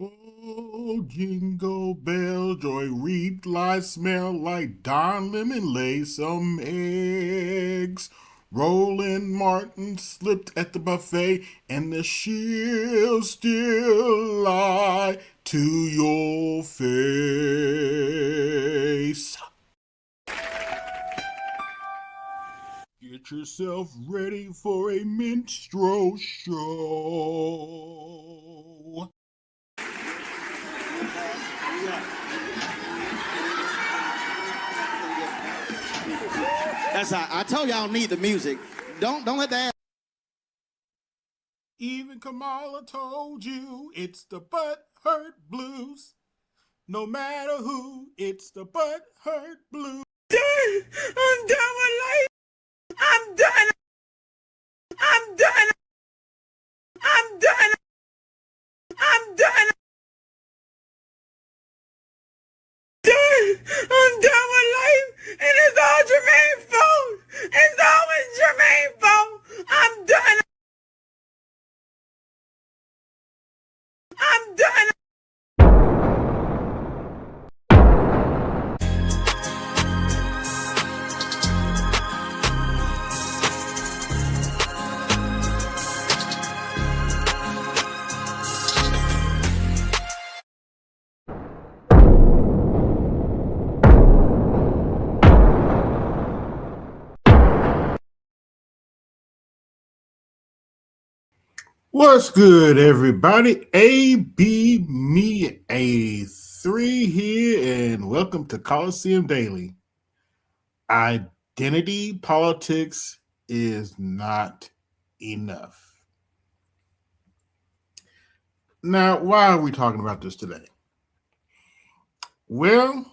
Oh, jingle bell, joy reaped, lies smell like Don Lemon lay some eggs. Roland Martin slipped at the buffet, and the shield still lie to your face. Get yourself ready for a minstrel show. That's how I told y'all need the music. Don't let that. Even Kamala told you it's the butt hurt blues. No matter who, it's the butt hurt blues. I'm done with life. I'm done. I'm done. I'm done. I'm done. I'm done with life, and it's all Jermaine's fault. It's always Jermaine's fault. I'm done. I'm done. What's good, everybody? AB Me A3 here, and welcome to Colosseum Daily. Identity politics is not enough. Now, why are we talking about this today? Well,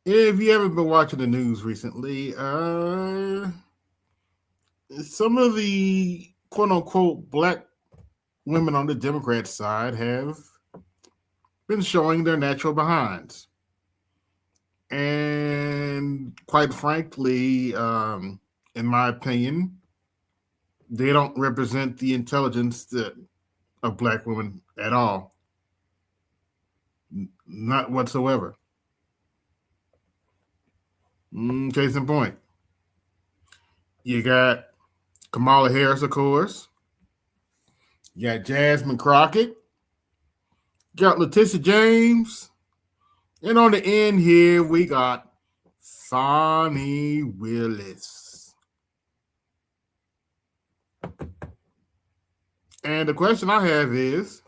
if you haven't been watching the news recently, some of the quote-unquote black women on the Democrat side have been showing their natural behinds. And quite frankly, in my opinion, they don't represent the intelligence of black women at all. Not whatsoever. Case in point. You got Kamala Harris, of course. You got Jasmine Crockett. You got Letitia James. And on the end here, we got Fani Willis. And the question I have is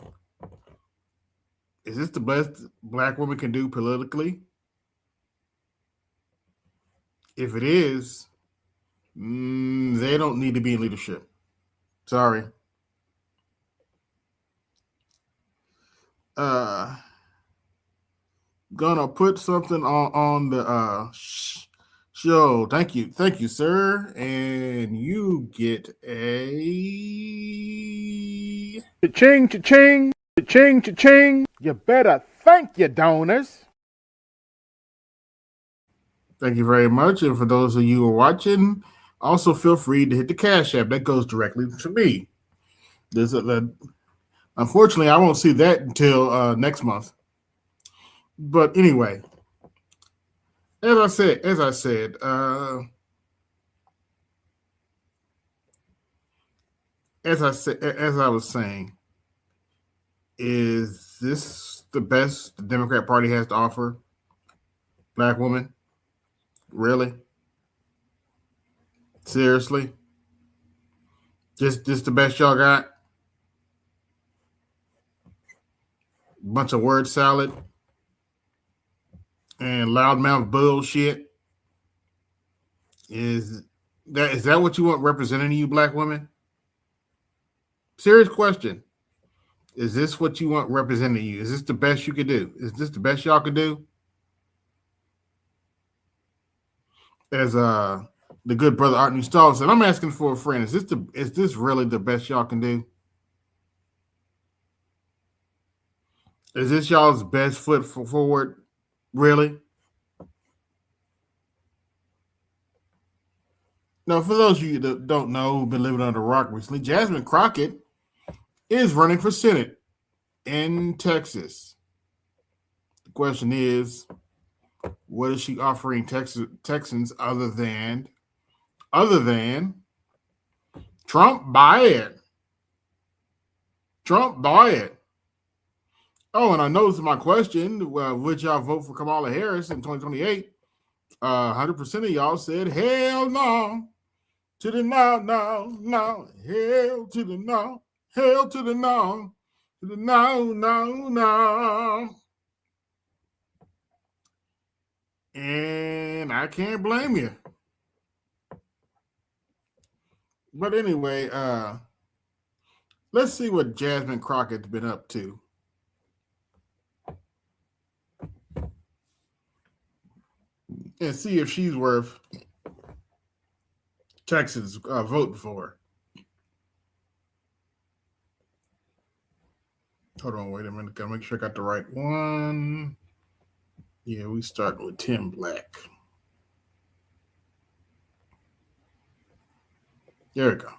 this the best black woman can do politically? If it is, they don't need to be in leadership. Sorry. Gonna put something on the show. Thank you, sir. And you get a Cha-ching, cha-ching, cha-ching, cha-ching. You better thank your donors. Thank you very much. And for those of you who are watching, also feel free to hit the Cash App. That goes directly to me. Unfortunately, I won't see that until next month. But anyway, as I said, as I was saying, is this the best the Democrat Party has to offer black women? Really? Seriously? Just the best y'all got? Bunch of word salad and loudmouth bullshit. Is that what you want representing you, black women? Serious question. Is this what you want representing you? Is this the best you could do? Is this the best y'all could do? As the good brother Art Newstall said, I'm asking for a friend. Is this really the best y'all can do? Is this y'all's best foot forward? Really? Now, for those of you that don't know, who've been living under a rock recently, Jasmine Crockett is running for Senate in Texas. The question is, what is she offering Texans other than Trump? Buy it. Trump, buy it. Oh, and I noticed my question: would y'all vote for Kamala Harris in 2028? 100% of y'all said hell no to the no, hell to the no, hell to the no, to the no. And I can't blame you. But anyway, let's see what Jasmine Crockett's been up to. And see if she's worth Texans voting for. Hold on, wait a minute. Gotta make sure I got the right one. Yeah, we start with Tim Black. There we go.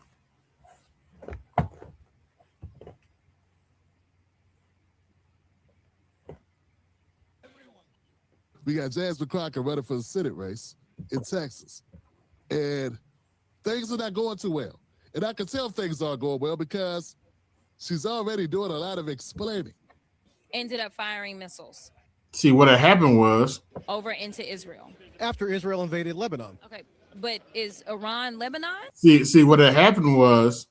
We got Jasmine Crockett running for the Senate race in Texas. And things are not going too well. And I can tell things aren't going well because she's already doing a lot of explaining. Ended up firing missiles. See, what had happened was over into Israel. After Israel invaded Lebanon. Okay, but is Iran Lebanon? See, what had happened was.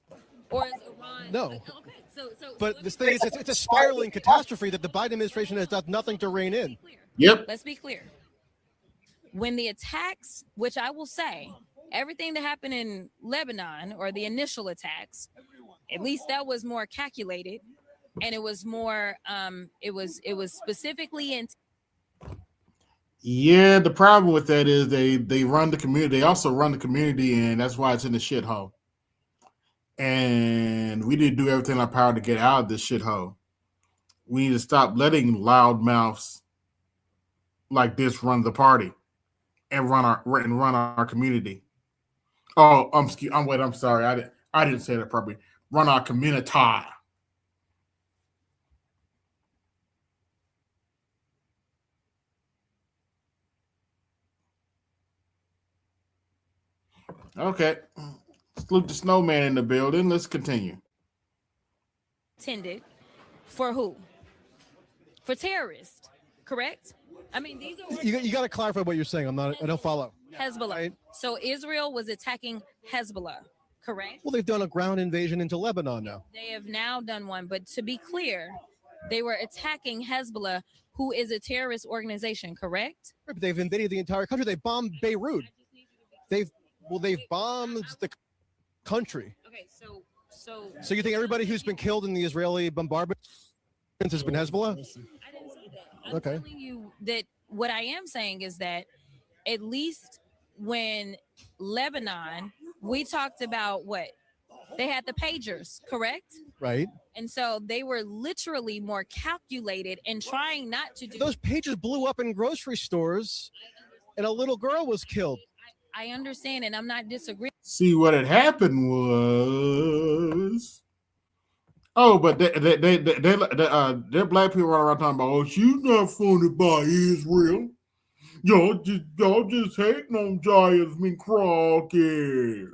Or is Iran? No. Okay, so but this thing is, it's a spiraling catastrophe that the Biden administration has done nothing to rein in. Yep. Let's be clear. When the attacks, which I will say, everything that happened in Lebanon or the initial attacks, at least that was more calculated, and it was more. It was specifically in. Yeah, the problem with that is they run the community. They also run the community, and that's why it's in the shithole. And we need to do everything in our power to get out of this shithole. We need to stop letting loudmouths like this run the party and run our community. Oh, I'm sorry. I didn't say that properly. Run our community. Okay. Salute the snowman in the building. Let's continue. Intended for who? For terrorists, correct? I mean, these are you got to clarify what you're saying. I don't follow. Hezbollah. Right? So Israel was attacking Hezbollah, correct? Well, they've done a ground invasion into Lebanon now. They have now done one, but to be clear, they were attacking Hezbollah, who is a terrorist organization, correct? But they've invaded the entire country. They bombed Beirut. They've bombed the country. Okay, so you think everybody who's been killed in the Israeli bombardment has been Hezbollah? I didn't say that. I'm telling you that what I am saying is that at least when Lebanon, we talked about what? They had the pagers, correct? Right. And so they were literally more calculated and trying not to do. Those pagers blew up in grocery stores and a little girl was killed. I understand, and I'm not disagreeing. See, what had happened was, but they're black people running around talking about, oh, she's not funded by Israel. Y'all just hating on Jasmine Crockett.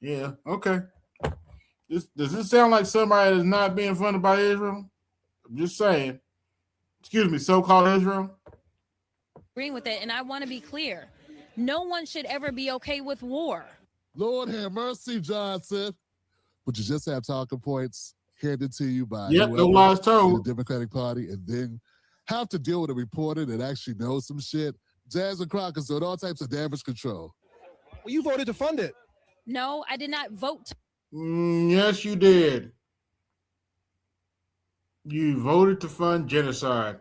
Yeah, okay. Does this sound like somebody that's not being funded by Israel? I'm just saying. Excuse me, so-called Israel. Agreeing with that, and I want to be clear. No one should ever be okay with war. Lord have mercy, Johnson. But you just have talking points handed to you by no lies told. The Democratic Party, and then have to deal with a reporter that actually knows some shit. Jasmine Crockett's doing all types of damage control. Well, you voted to fund it. No, I did not vote. Yes, you did. You voted to fund genocide.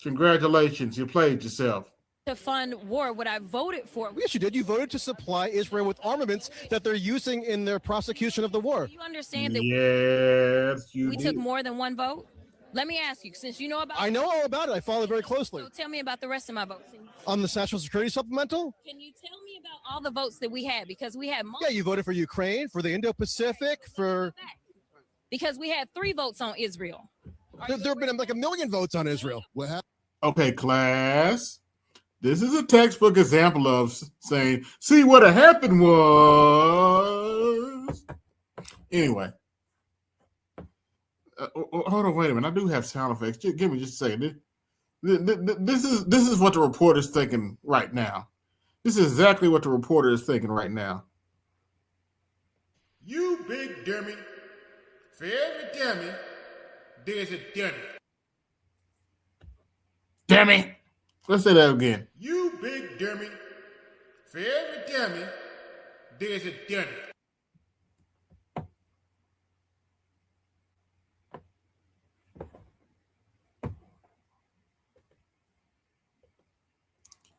Congratulations, you played yourself. To fund war, what I voted for. Yes, you did. You voted to supply Israel with armaments that they're using in their prosecution of the war. Do you understand that? Yes, you we did. Took more than one vote? Let me ask you, since you know about. I know all about it. I follow it very closely. So tell me about the rest of my votes. On the National Security Supplemental? Can you tell me about all the votes that we had? Because we had. Yeah, you voted for Ukraine, for the Indo-Pacific, for. Because we had 3 votes on Israel. There have been like 1 million votes on Israel. What happened? Okay, class. This is a textbook example of saying, see, what happened was. Anyway. Hold on, wait a minute. I do have sound effects. Give me just a second. This is what the reporter's thinking right now. This is exactly what the reporter is thinking right now. You big dummy. For every dummy, there's a dummy. Dummy. Let's say that again. You big dummy. For every dummy, there's a dummy.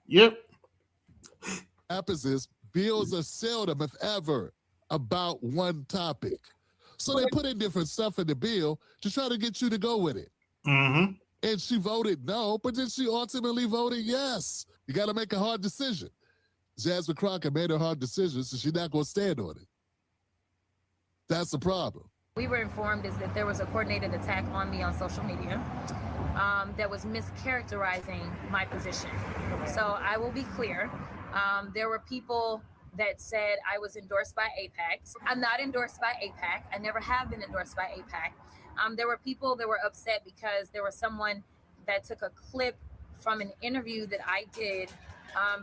Yep. Happens is bills are seldom, if ever, about one topic. So they put in different stuff in the bill to try to get you to go with it. Mm-hmm. And she voted no, but then she ultimately voted yes. You got to make a hard decision. Jasmine Crockett made a hard decision, so she's not going to stand on it. That's the problem. We were informed is that there was a coordinated attack on me on social media that was mischaracterizing my position. So I will be clear. There were people that said I was endorsed by AIPAC. I'm not endorsed by AIPAC. I never have been endorsed by AIPAC. There were people that were upset because there was someone that took a clip from an interview that I did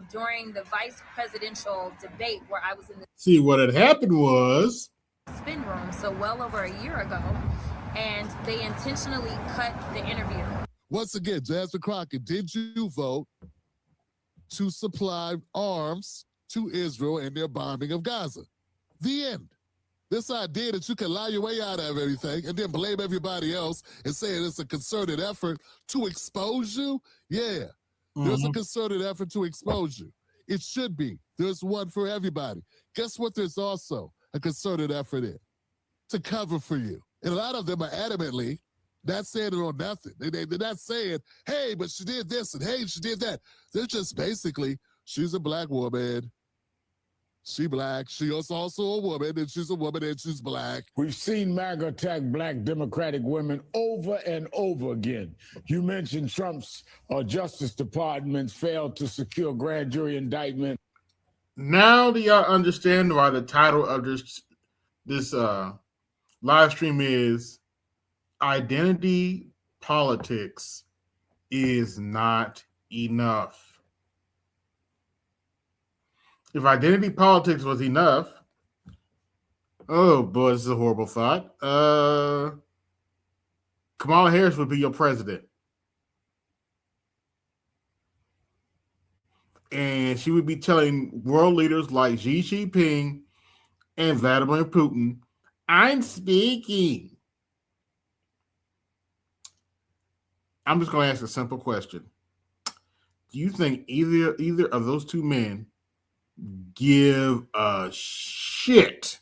during the vice presidential debate where I was in the See, what had happened was spin room, so well over a year ago, and they intentionally cut the interview. Once again, Jasmine Crockett, did you vote to supply arms to Israel in their bombing of Gaza? The end. This idea that you can lie your way out of everything and then blame everybody else and say it's a concerted effort to expose you, yeah. There's a concerted effort to expose you. It should be. There's one for everybody. Guess what there's also a concerted effort in? To cover for you. And a lot of them are adamantly not saying it on nothing. They're not saying, hey, but she did this and hey, she did that. They're just basically, she's a black woman. She black. She is also a woman, and she's a woman, and she's black. We've seen MAGA attack black Democratic women over and over again. You mentioned Trump's Justice Department failed to secure grand jury indictment. Now do y'all understand why the title of this live stream is Identity Politics is Not Enough. If identity politics was enough, oh boy, this is a horrible thought. Kamala Harris would be your president. And she would be telling world leaders like Xi Jinping and Vladimir Putin, I'm speaking. I'm just going to ask a simple question. Do you think either of those two men give a shit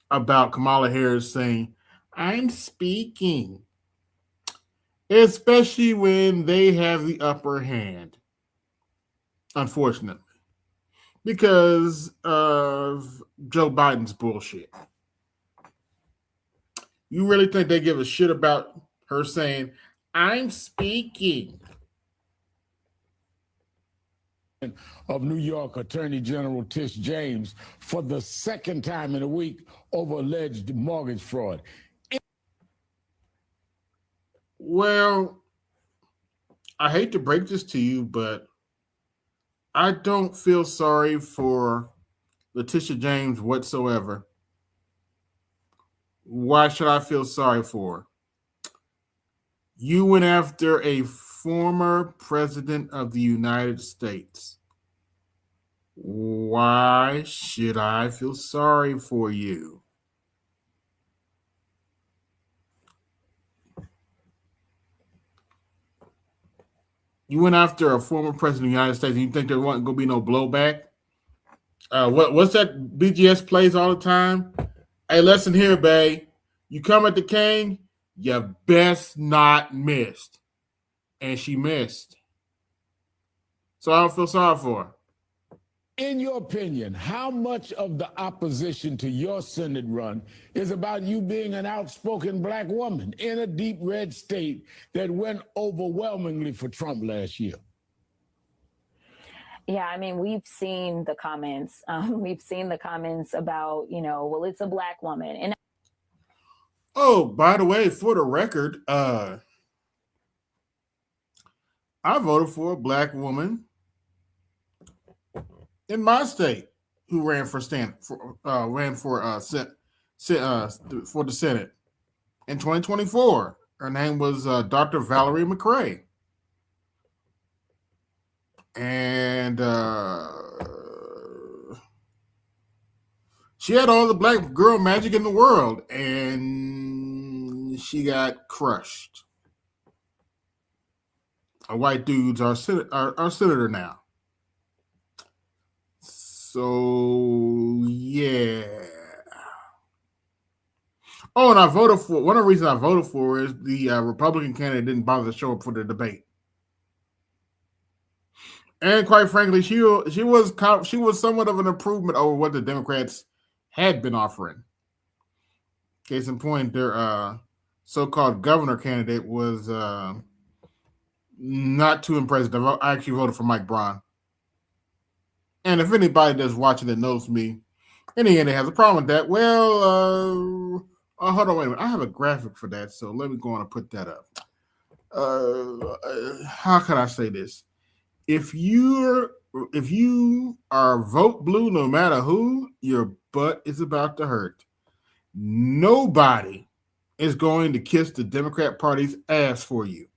about Kamala Harris saying, I'm speaking, especially when they have the upper hand, unfortunately, because of Joe Biden's bullshit? You really think they give a shit about her saying, I'm speaking? Of New York Attorney General Tish James for the second time in a week over alleged mortgage fraud. Well, I hate to break this to you, but I don't feel sorry for Letitia James whatsoever. Why should I feel sorry for her? You went after a former president of the United States. Why should I feel sorry for you? You went after a former president of the United States and you think there wasn't going to be no blowback? What's that BGS plays all the time? Hey, listen here, babe. You come at the king, you best not miss. And she missed. So I don't feel sorry for her. In your opinion, how much of the opposition to your Senate run is about you being an outspoken black woman in a deep red state that went overwhelmingly for Trump last year? Yeah, I mean, we've seen the comments. We've seen the comments about, well, it's a black woman. And oh, by the way, for the record, I voted for a black woman in my state who ran for the Senate in 2024. Her name was Dr. Valerie McRae, and she had all the black girl magic in the world, and she got crushed. A white dude's our senator now. So, yeah. Oh, and I voted for, one of the reasons I voted for is the Republican candidate didn't bother to show up for the debate. And quite frankly, she was somewhat of an improvement over what the Democrats had been offering. Case in point, their so-called governor candidate was not too impressive. I actually voted for Mike Braun. And if anybody that's watching that knows me, and he has a problem with that, well, hold on, wait a minute. I have a graphic for that, so let me go on and put that up. How can I say this? If you are vote blue, no matter who, your butt is about to hurt. Nobody is going to kiss the Democrat Party's ass for you.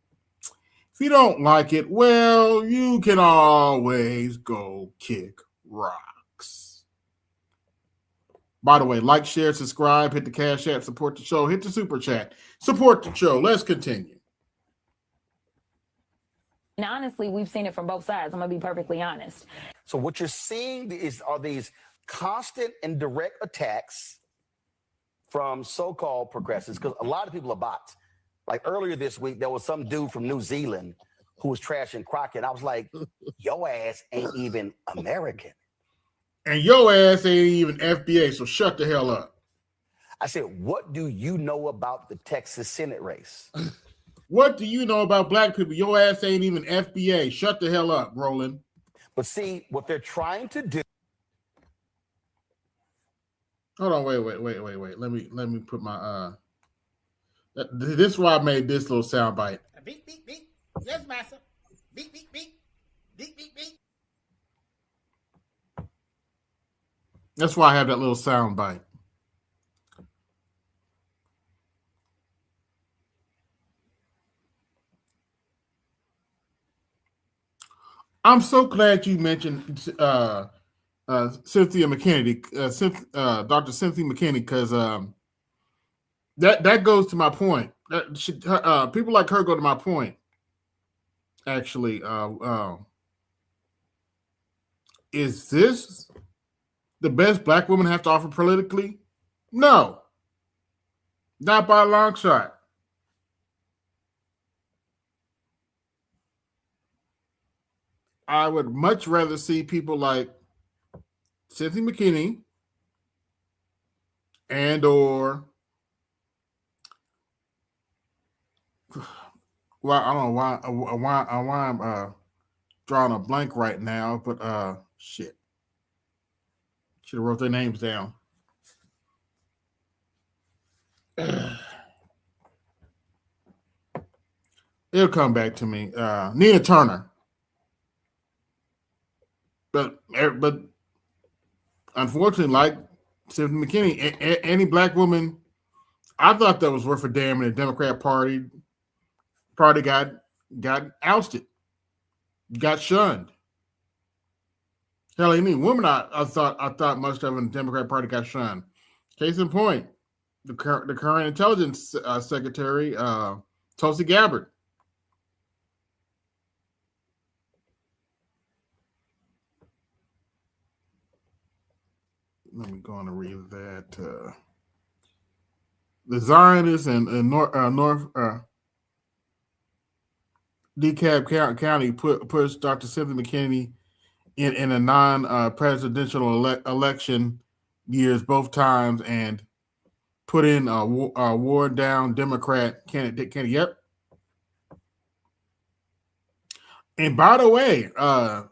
If you don't like it, well, you can always go kick rocks. By the way, like, share, subscribe, hit the Cash App, support the show, hit the Super Chat, support the show. Let's continue. And honestly, we've seen it from both sides. I'm going to be perfectly honest. So what you're seeing are these constant and direct attacks from so-called progressives, because a lot of people are bots. Like earlier this week, there was some dude from New Zealand who was trashing Crockett. I was like, your ass ain't even American. And your ass ain't even FBA, so shut the hell up. I said, what do you know about the Texas Senate race? What do you know about black people? Your ass ain't even FBA. Shut the hell up, Roland. But see, what they're trying to do. Hold on, wait. Let me put my this is why I made this little sound bite. Beep, beep, beep. Yes, master. Beep, beep, beep. Beep, beep, beep. That's why I have that little sound bite. I'm so glad you mentioned Cynthia McKinney, Dr. Cynthia McKinney, because that goes to my point. People like her go to my point. Actually, is this the best black women have to offer politically? No, not by a long shot. I would much rather see people like Cynthia McKinney and or well, I don't know why I'm drawing a blank right now, but shit. Should have wrote their names down. It'll come back to me. Nina Turner. But unfortunately, like Cynthia McKinney, any black woman, I thought that was worth a damn, and the Democrat Party got ousted, got shunned. Hell, any woman I thought much of in the Democrat Party got shunned. Case in point, the current intelligence secretary, Tulsi Gabbard. Let me go on and read that. The Zionists in North DeKalb County pushed Dr. Cynthia McKinney in a non-presidential election years both times and put in a ward down Democrat candidate. Yep. And by the way, to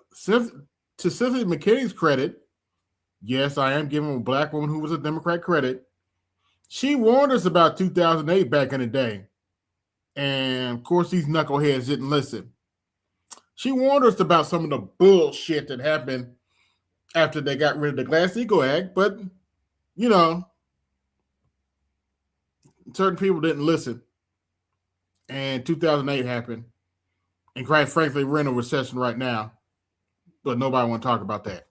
Cynthia McKinney's credit, yes, I am giving a black woman who was a Democrat credit. She warned us about 2008 back in the day. And of course, these knuckleheads didn't listen. She warned us about some of the bullshit that happened after they got rid of the Glass-Steagall Act, but you know, certain people didn't listen. And 2008 happened. And quite frankly, we're in a recession right now, but nobody want to talk about that.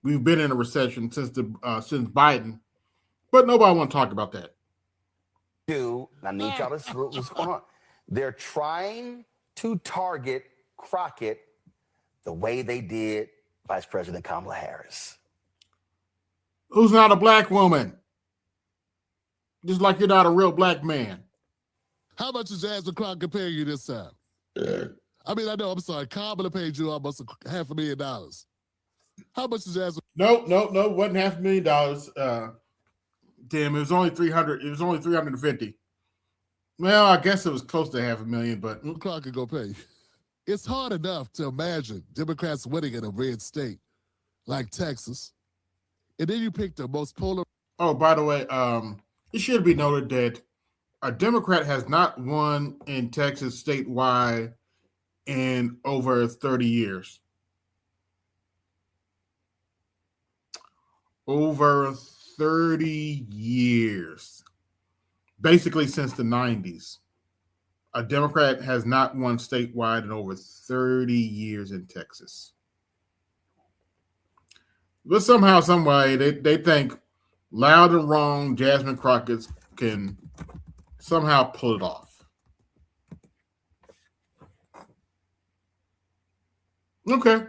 We've been in a recession since Biden, but nobody want to talk about that. I need y'all to see what's going on. They're trying to target Crockett the way they did Vice President Kamala Harris. Who's not a black woman? Just like you're not a real black man. How much is Jasmine Crockett paying you this time? I mean, I know, I'm sorry. Kamala paid you almost $500,000. How much is Jasmine? No, wasn't $500,000. Damn, it was only 300. It was only 350. Well, I guess it was close to $500,000, but Crockett go pay you. It's hard enough to imagine Democrats winning in a red state like Texas, and then you pick the most polar. Oh, by the way, it should be noted that a Democrat has not won in Texas statewide in over 30 years. Over 30 years. Basically since the 90s. A Democrat has not won statewide in over 30 years in Texas. But somehow, some way, they think loud and wrong Jasmine Crockett can somehow pull it off. Okay.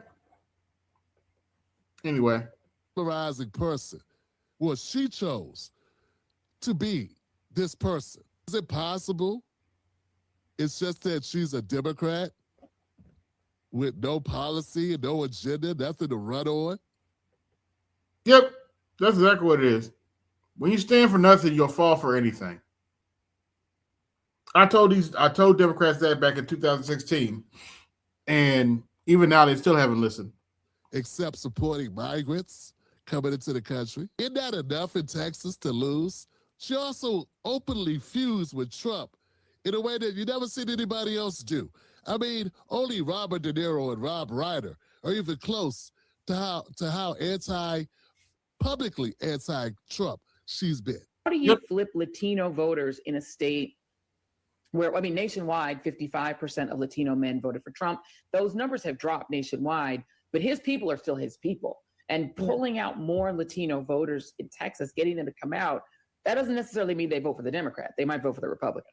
Anyway. Polarizing person. Well, she chose to be this person. Is it possible? It's just that she's a Democrat with no policy, no agenda, nothing to run on. Yep, that's exactly what it is. When you stand for nothing, you'll fall for anything. I told Democrats that back in 2016, and even now they still haven't listened. Except supporting migrants coming into the country. Isn't that enough in Texas to lose? She also openly fused with Trump in a way that you never seen anybody else do. I mean, only Robert De Niro and Rob Ryder are even close to how publicly anti-Trump she's been. How do you flip Latino voters in a state where, I mean, nationwide, 55% of Latino men voted for Trump. Those numbers have dropped nationwide, but his people are still his people. And pulling out more Latino voters in Texas, getting them to come out, that doesn't necessarily mean they vote for the Democrat. They might vote for the Republican.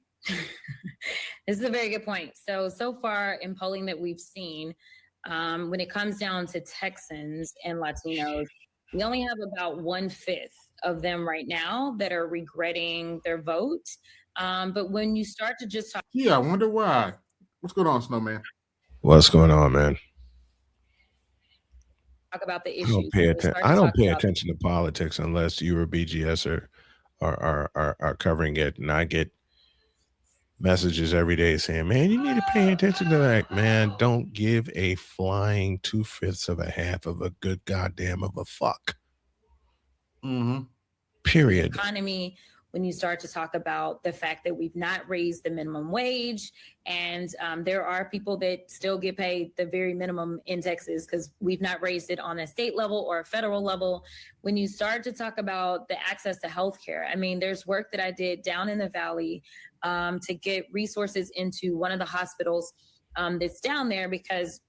This is a very good point. So far in polling that we've seen, when it comes down to Texans and Latinos, we only have about 1/5 of them right now that are regretting their vote. But when you start to just talk, I wonder why. What's going on, Snowman? What's going on, man? talk about the I issues. don't pay attention to politics unless you or BGS are covering it, and I get messages every day saying, "Man, you need to pay attention to that." Man, don't give a flying 2/5 of a half of a good goddamn of a fuck. Mm-hmm. Period. Economy, when you start to talk about the fact that we've not raised the minimum wage, and there are people that still get paid the very minimum in Texas because we've not raised it on a state level or a federal level. When you start to talk about the access to healthcare, I mean, there's work that I did down in the Valley to get resources into one of the hospitals that's down there because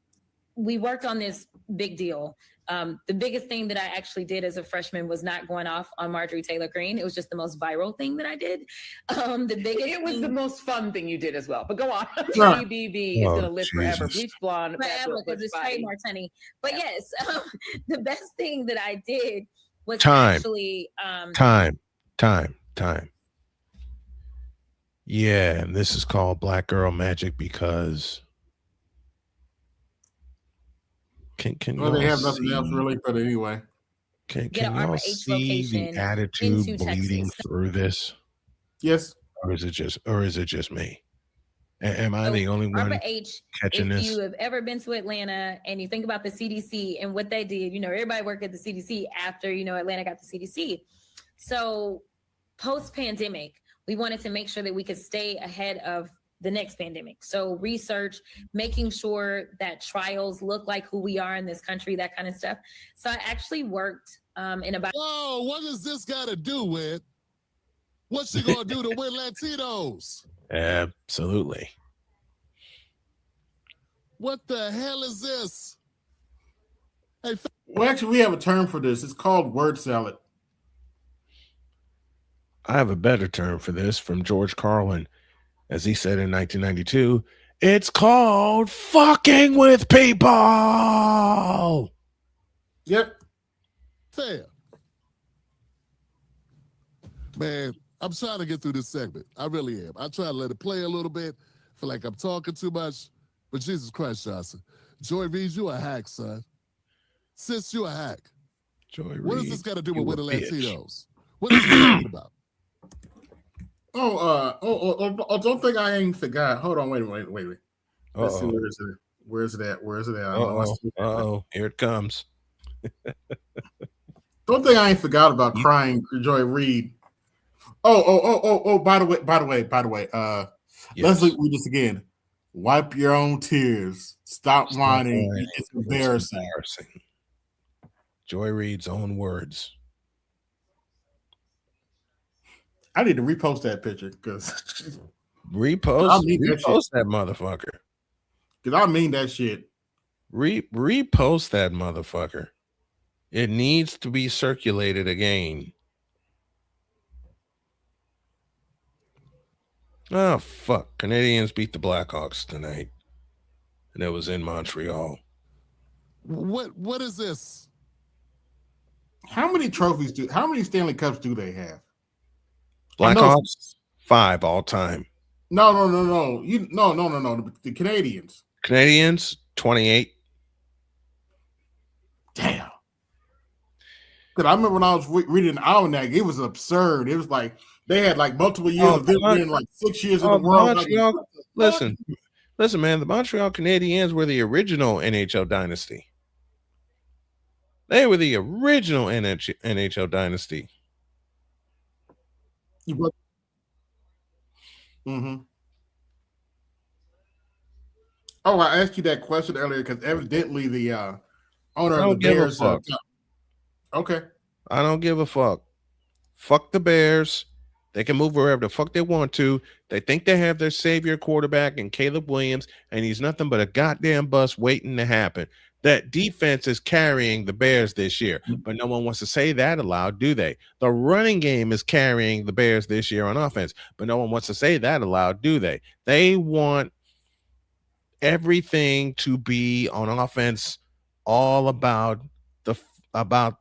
we worked on this big deal. The biggest thing that I actually did as a freshman was not going off on Marjorie Taylor Greene. It was just the most viral thing that I did. It was the most fun thing you did as well. But go on. Right. BBB is going to live forever. Jesus. Bleach blonde. Forever, because it's trademark, honey. But yes, the best thing that I did was Time. actually Time. Yeah, and this is called Black Girl Magic because Can Well, they y'all have nothing else see? really, but anyway. Can Get an y'all Arbor H see the location attitude into bleeding Texas. through this, Yes. or is it just me? Am I So the only Arbor one H, catching if this? you have ever been to Atlanta and you think about the CDC and what they did, everybody worked at the CDC after, Atlanta got the CDC. So post-pandemic, we wanted to make sure that we could stay ahead of the next pandemic. So research, making sure that trials look like who we are in this country, that kind of stuff. So I actually worked in about... Whoa, what does this got to do with what she going to do to win Latinos? Absolutely. What the hell is this? Hey, Well, actually, we have a term for this. It's called word salad. I have a better term for this from George Carlin. As he said in 1992, it's called fucking with people. Yep. Fair. Man, I'm trying to get through this segment. I really am. I try to let it play a little bit. Feel like I'm talking too much. But Jesus Christ, Johnson. Joy Reed, you a hack, son. Sis, you a hack. Joy What Reid, does this got to do with you a winning bitch. Latinos? What is he talking about? Don't think I ain't forgot. Hold on, wait. Let's see, Uh-oh. where is it at? Uh-oh. Here it comes. Don't think I ain't forgot about crying Joy Reid. By the way. Yes. Let's read this again. Wipe your own tears. Stop whining. It's embarrassing. Joy Reid's own words. I need to repost that picture because repost that motherfucker. Because I mean that shit. Repost that motherfucker. It needs to be circulated again. Oh, fuck. Canadians beat the Blackhawks tonight. And it was in Montreal. What is this? How many Stanley Cups do they have? Blackhawks, 5 all time. No. The Canadians. Canadians, 28. Damn. Because I remember when I was reading the almanac, it was absurd. It was like they had like multiple years of them being like 6 years in the world. Montreal, listen, man. The Montreal Canadiens were the original NHL dynasty. They were the original NHL dynasty. Mm-hmm. Oh, I asked you that question earlier because evidently the owner of the Bears. Okay. I don't give a fuck. Fuck the Bears. They can move wherever the fuck they want to. They think they have their savior quarterback in Caleb Williams, and he's nothing but a goddamn bust waiting to happen. That defense is carrying the Bears this year, but no one wants to say that aloud, do they? The running game is carrying the Bears this year on offense, but no one wants to say that aloud, do they? They want everything to be on offense all about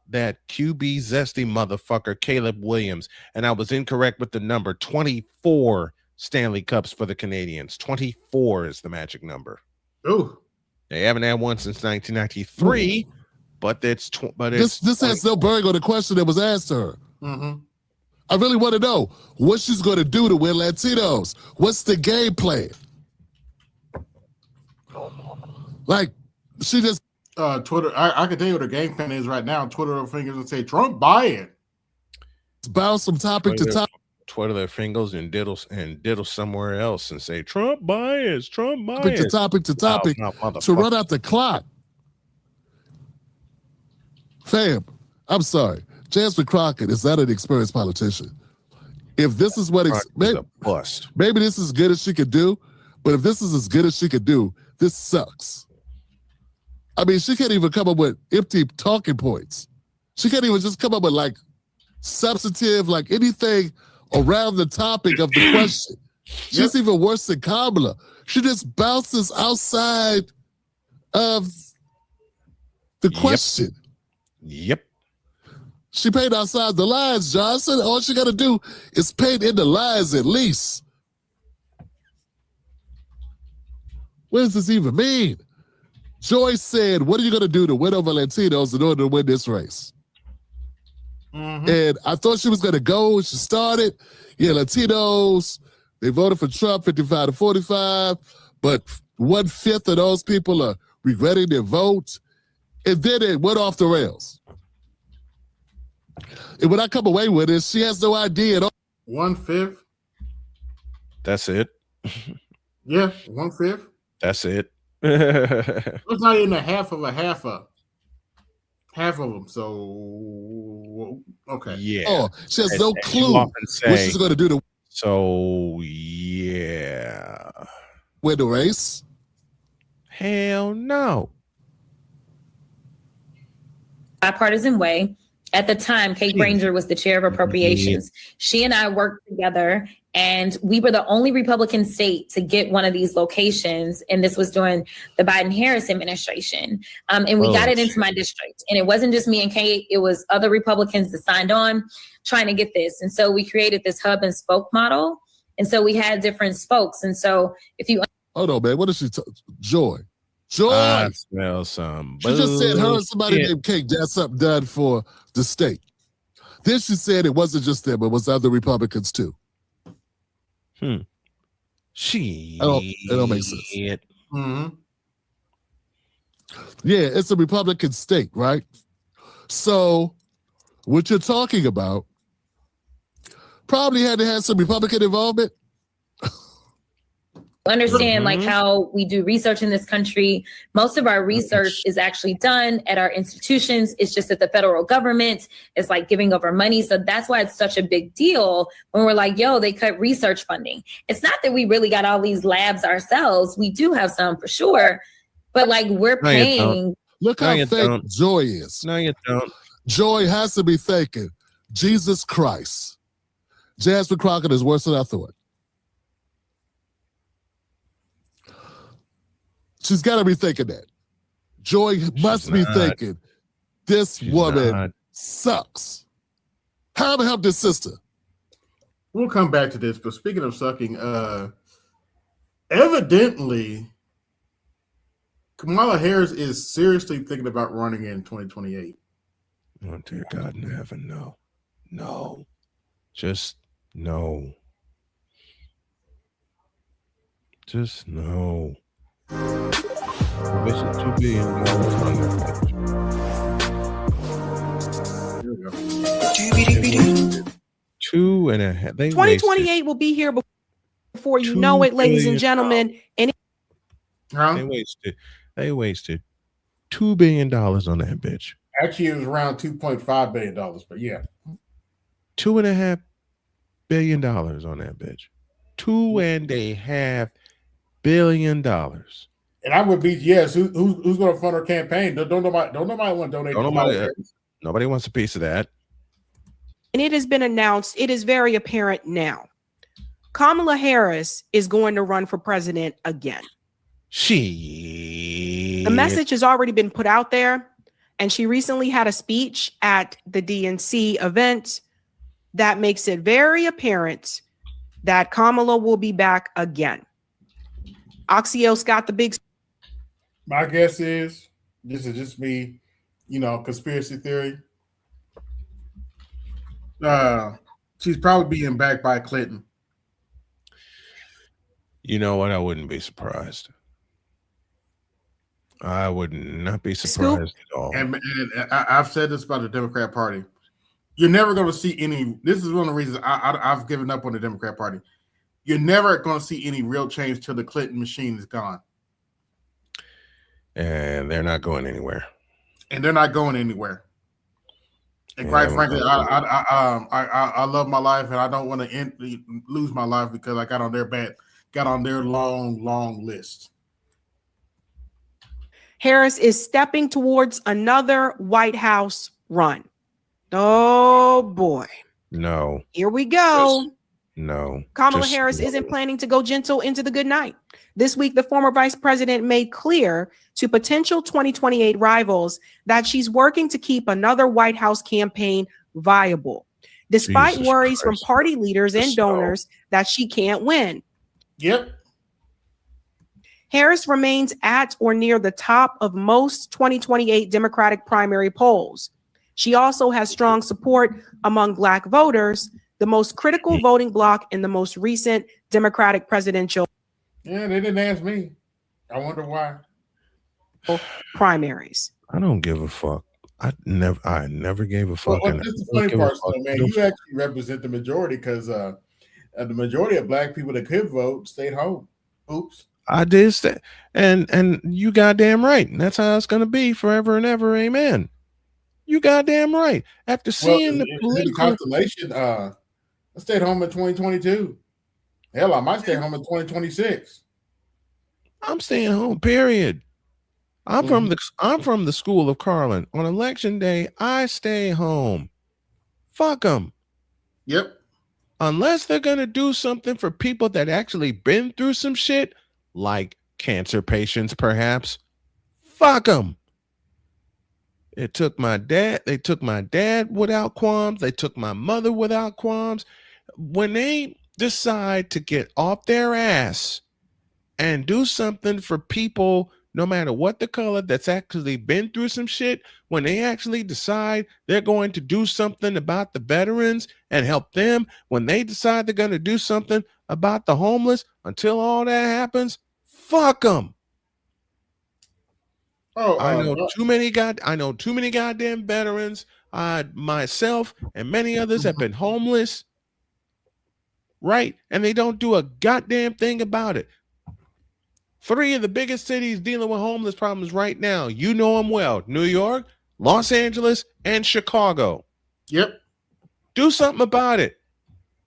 that QB zesty motherfucker Caleb Williams. And I was incorrect with the number. 24 Stanley Cups for the Canadians. 24 is the magic number. Ooh. They haven't had one since 1993, but this has no bearing on the question that was asked to her. Mm-hmm. I really want to know what she's going to do to win Latinos. What's the game plan? Like, she just Twitter. I can tell you what her game plan is right now. Twitter her fingers and say, "Trump, buy it." Bounce from topic to topic. Twitter their fingers and diddle somewhere else and say, "Trump, buy it. Trump, buy it." Topic to topic to run out the clock. Fam, I'm sorry. Jasmine Crockett is not an experienced politician. If this is what maybe this is as good as she could do, but if this is as good as she could do, this sucks. I mean, she can't even come up with empty talking points. She can't even just come up with like substantive, like anything around the topic of the question. She's even worse than Kamala. She just bounces outside of the question. Yep. She paid outside the lines, Johnson. All she got to do is paint in the lines at least. What does this even mean? Joy said, what are you going to do to win over Latinos in order to win this race? Mm-hmm. And I thought she was going to go. She started. Yeah, Latinos, they voted for Trump 55 to 45, but 1/5 of those people are regretting their vote. And then it went off the rails. And when I come away with it, she has no idea at all. 1/5. That's it. Yeah, 1/5. That's it. It's not even a half of them. So okay. Yeah. Oh, she has no And you clue often what say, she's going to do to so yeah. win the race. Hell no. Bipartisan way. At the time, Kate Granger was the chair of appropriations. She and I worked together, and we were the only Republican state to get one of these locations. And this was during the Biden-Harris administration. And we got it into my district. And it wasn't just me and Kate. It was other Republicans that signed on trying to get this. And so we created this hub and spoke model. And so we had different spokes. And so if you... Hold on, man. What is she? Joy. Joy. I smell some. She just said her and somebody named Kate got something done for the state. Then she said it wasn't just them, it was other Republicans too. It don't make sense. Mm-hmm. Yeah, it's a Republican state, right? So what you're talking about probably had to have some Republican involvement. Understand like how we do research in this country. Most of our research is actually done at our institutions. It's just that the federal government is like giving over money. So that's why it's such a big deal when we're like, yo, they cut research funding. It's not that we really got all these labs ourselves. We do have some for sure, but like we're paying. Look how fake Joy is. No, you don't. Joy has to be thinking, Jesus Christ. Jasmine Crockett is worse than I thought. She's got to be thinking that. Joy must be thinking, this woman sucks. How to help this sister? We'll come back to this, but speaking of sucking, evidently, Kamala Harris is seriously thinking about running in 2028. Oh, dear God in heaven, no. No. Just no. Just no. Mission $2 billion on that. 2.5. 2028 will be here before you know it, ladies and gentlemen. They wasted $2 billion on that bitch. Actually, it was around $2.5 billion, but yeah. $2.5 billion on that bitch. $2.5 billion. And I'm with BGS. Who's going to fund her campaign? Don't nobody want to donate. Nobody wants a piece of that. And it has been announced. It is very apparent now. Kamala Harris is going to run for president again. The message has already been put out there. And she recently had a speech at the DNC event that makes it very apparent that Kamala will be back again. Axios got the big. My guess is, this is just me, conspiracy theory. She's probably being backed by Clinton. You know what? I wouldn't be surprised. I would not be surprised at all. And I've said this about the Democrat Party. You're never going to see any. This is one of the reasons I've given up on the Democrat Party. You're never going to see any real change till the Clinton machine is gone. And they're not going anywhere. And quite frankly, I love my life, and I don't want to lose my life because I got on their long list. Harris is stepping towards another White House run. Oh boy. No. Here we go. No. Kamala Harris isn't planning to go gentle into the good night. This week, the former vice president made clear to potential 2028 rivals that she's working to keep another White House campaign viable, despite worries from party leaders and donors that she can't win. Yep. Harris remains at or near the top of most 2028 Democratic primary polls. She also has strong support among Black voters, the most critical voting bloc in the most recent Democratic presidential. Yeah, they didn't ask me. I wonder why. Primaries. I don't give a fuck. I never gave a fuck. Well, that's the funny part, though, man. You actually represent the majority because the majority of Black people that could vote stayed home. Oops. I did stay, and you goddamn right. And that's how it's gonna be forever and ever. Amen. You goddamn right. After seeing the political constellation, I stayed home in 2022. Hell, I might stay home in 2026. I'm staying home. Period. I'm from the school of Carlin. On election day, I stay home. Fuck them. Yep. Unless they're gonna do something for people that actually been through some shit, like cancer patients, perhaps. Fuck them. They took my dad without qualms. They took my mother without qualms. When they decide to get off their ass and do something for people, no matter what the color, that's actually been through some shit, when they actually decide they're going to do something about the veterans and help them, when they decide they're going to do something about the homeless, until all that happens, fuck them. Oh, I know too many goddamn veterans. Myself and many others have been homeless, right? And they don't do a goddamn thing about it. 3 of the biggest cities dealing with homeless problems right now. You know them well: New York, Los Angeles, and Chicago. Yep. Do something about it.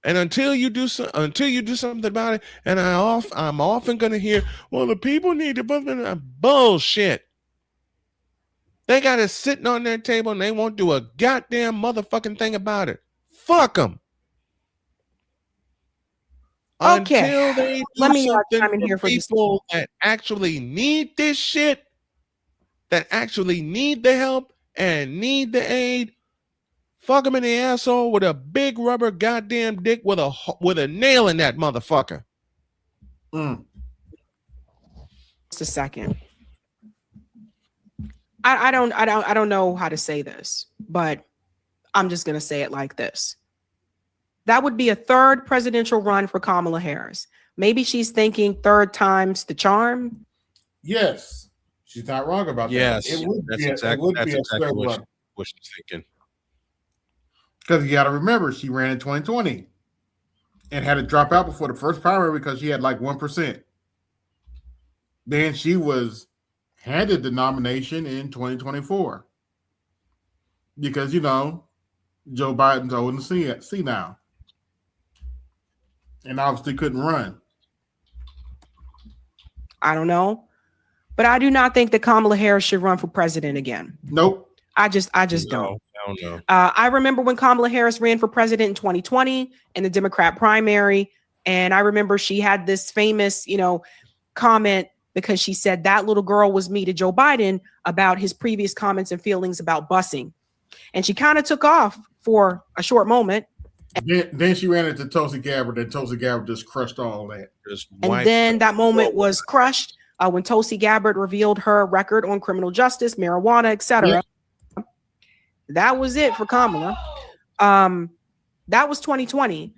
And until you do something about it, and I'm often going to hear, well, the people need to bullshit. They got it sitting on their table and they won't do a goddamn motherfucking thing about it. Fuck them. Okay. Until they do something for people that actually need this shit, that actually need the help and need the aid, fuck them in the asshole with a big rubber goddamn dick with a nail in that motherfucker. Just a second. I don't know how to say this, but I'm just gonna say it like this. That would be a third presidential run for Kamala Harris. Maybe she's thinking third time's the charm. Yes, she's not wrong about that. Yes, that's exactly what she's thinking. Because you got to remember, she ran in 2020 and had to drop out before the first primary because she had like 1%. Then she was handed the nomination in 2024 because, Joe Biden's old and see now. And obviously couldn't run. I don't know. But I do not think that Kamala Harris should run for president again. Nope. I just don't. I don't know. I remember when Kamala Harris ran for president in 2020 in the Democrat primary. And I remember she had this famous, comment because she said that little girl was me to Joe Biden about his previous comments and feelings about busing. And she kind of took off for a short moment. Then she ran into Tulsi Gabbard, and Tulsi Gabbard just crushed all that. And then that moment was crushed when Tulsi Gabbard revealed her record on criminal justice, marijuana, etc. Yep. That was it for Kamala. That was 2020.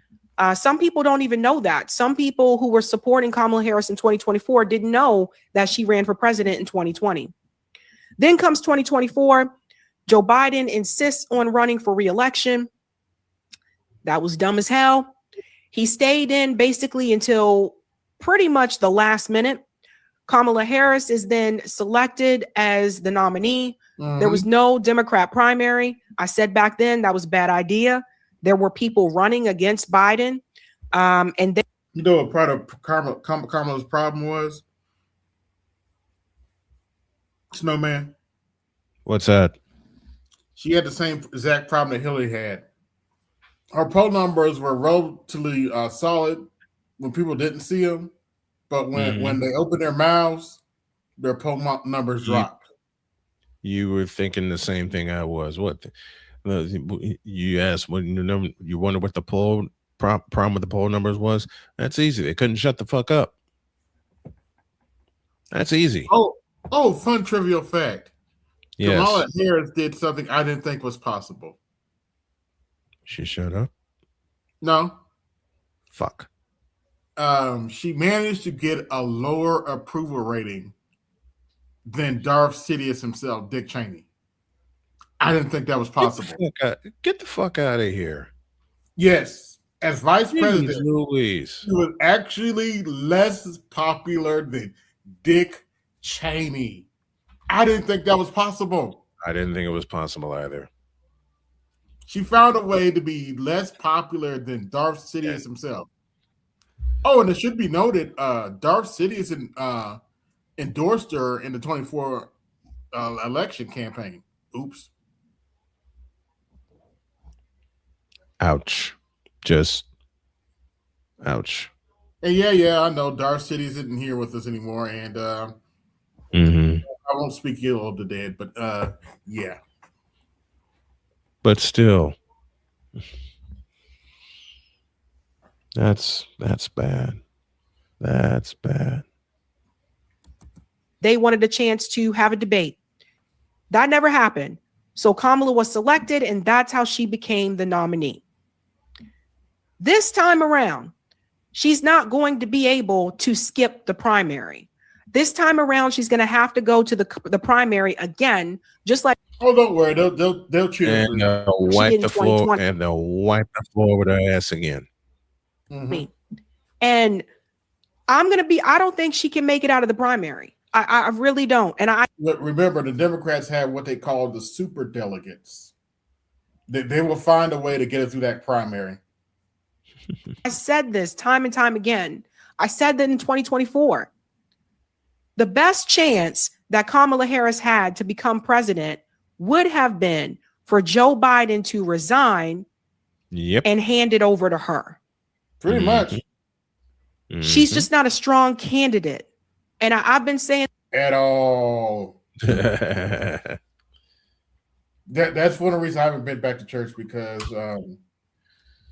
Some people don't even know that. Some people who were supporting Kamala Harris in 2024 didn't know that she ran for president in 2020. Then comes 2024. Joe Biden insists on running for re-election. That was dumb as hell. He stayed in basically until pretty much the last minute. Kamala Harris is then selected as the nominee. There was no Democrat primary. I said back then that was a bad idea. There were people running against Biden. And then, what part of Kamala's problem was? Snowman. What's that? She had the same exact problem that Hillary had. Her poll numbers were relatively solid when people didn't see them, but when they opened their mouths, their poll numbers dropped. You were thinking the same thing I was. What? You asked what you wonder what the poll problem with the poll numbers was? That's easy. They couldn't shut the fuck up. That's easy. Oh, fun trivial fact. Yes. Kamala Harris did something I didn't think was possible. She showed up? No. Fuck. She managed to get a lower approval rating than Darth Sidious himself, Dick Cheney. I didn't think that was possible. Get the fuck out of here. Yes. As vice president, Louise. he was actually less popular than Dick Cheney. I didn't think that was possible. I didn't think it was possible either. She found a way to be less popular than Darth Sidious himself. Oh, and it should be noted, Darth Sidious endorsed her in the 24 election campaign. Oops. Ouch. Just ouch. And yeah, I know Darth Sidious isn't here with us anymore, and I won't speak ill of the dead, but yeah. But still, that's bad. That's bad. They wanted a chance to have a debate. That never happened. So Kamala was selected, and that's how she became the nominee. This time around, she's not going to be able to skip the primary. This time around, she's going to have to go to the primary again, just like. Oh, don't worry, they'll cheer. And wipe the floor, and they'll wipe the floor with her ass again. Mm-hmm. And I don't think she can make it out of the primary. I really don't. And remember, the Democrats have what they call the super delegates. They will find a way to get it through that primary. I said this time and time again. I said that in 2024. The best chance that Kamala Harris had to become president would have been for Joe Biden to resign and hand it over to her. Pretty much. She's just not a strong candidate. And I've been saying at all. That's one of the reasons I haven't been back to church, because